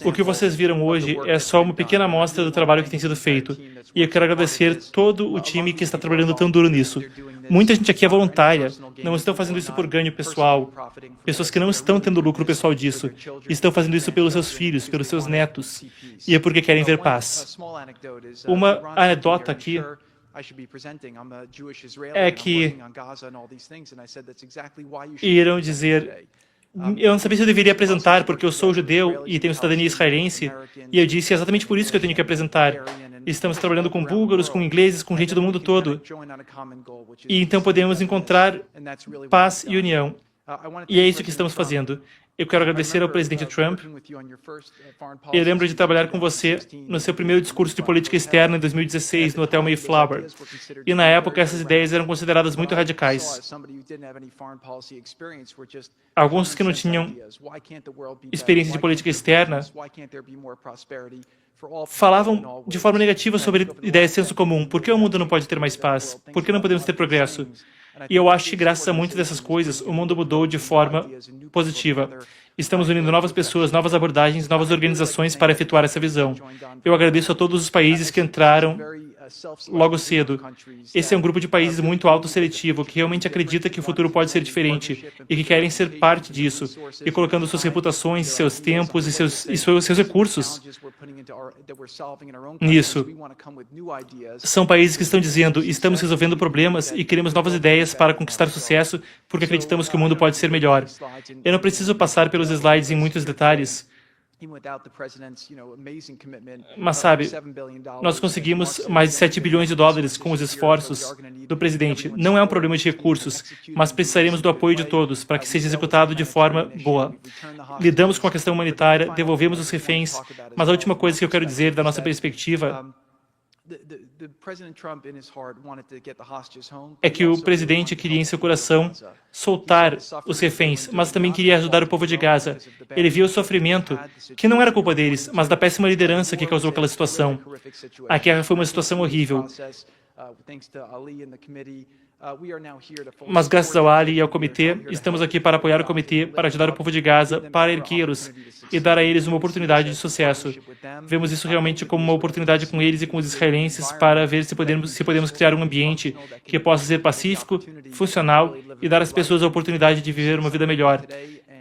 O que vocês viram hoje é só uma pequena amostra do trabalho que tem sido feito. E eu quero agradecer todo o time que está trabalhando tão duro nisso. Muita gente aqui é voluntária, não estão fazendo isso por ganho pessoal. Pessoas que não estão tendo lucro pessoal disso. Estão fazendo isso pelos seus filhos, pelos seus netos. E é porque querem ver paz. Uma anedota aqui é que irão dizer, eu não sabia se eu deveria apresentar porque eu sou judeu e tenho cidadania israelense, e eu disse, é exatamente por isso que eu tenho que apresentar. Estamos trabalhando com búlgaros, com ingleses, com gente do mundo todo. E então podemos encontrar paz e união. E é isso que estamos fazendo. Eu quero agradecer ao presidente Trump. Eu lembro de trabalhar com você no seu primeiro discurso de política externa em 2016, no Hotel Mayflower. E na época, essas ideias eram consideradas muito radicais. Alguns que não tinham experiência de política externa falavam de forma negativa sobre ideias de senso comum. Por que o mundo não pode ter mais paz? Por que não podemos ter progresso? E eu acho que, graças a muitas dessas coisas, o mundo mudou de forma positiva. Estamos unindo novas pessoas, novas abordagens, novas organizações para efetuar essa visão. Eu agradeço a todos os países que entraram logo cedo. Esse é um grupo de países muito autosseletivo, que realmente acredita que o futuro pode ser diferente e que querem ser parte disso, e colocando suas reputações, seus tempos e seus recursos nisso. São países que estão dizendo, estamos resolvendo problemas e queremos novas ideias para conquistar sucesso, porque acreditamos que o mundo pode ser melhor. Eu não preciso passar pelos slides em muitos detalhes, mas sabe, nós conseguimos mais de 7 bilhões de dólares com os esforços do presidente. Não é um problema de recursos, mas precisaremos do apoio de todos para que seja executado de forma boa. Lidamos com a questão humanitária, devolvemos os reféns, mas a última coisa que eu quero dizer da nossa perspectiva é que o presidente queria em seu coração soltar os reféns, mas também queria ajudar o povo de Gaza. Ele viu o sofrimento, que não era culpa deles, mas da péssima liderança que causou aquela situação. A guerra foi uma situação horrível. Mas graças ao Ali e ao comitê, estamos aqui para apoiar o comitê, para ajudar o povo de Gaza, para erguê-los e dar a eles uma oportunidade de sucesso. Vemos isso realmente como uma oportunidade com eles e com os israelenses para ver se podemos criar um ambiente que possa ser pacífico, funcional e dar às pessoas a oportunidade de viver uma vida melhor.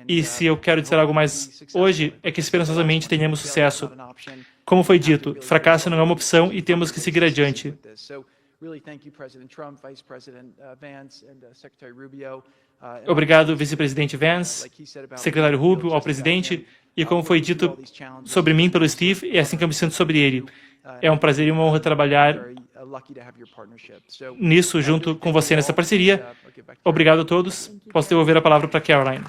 E se eu quero dizer algo mais hoje, é que esperançosamente tenhamos sucesso. Como foi dito, fracasso não é uma opção e temos que seguir adiante. Obrigado, vice-presidente Vance, secretário Rubio, ao presidente, e como foi dito sobre mim pelo Steve, é assim que eu me sinto sobre ele. É um prazer e uma honra trabalhar nisso junto com você nessa parceria. Obrigado a todos. Posso devolver a palavra para Caroline.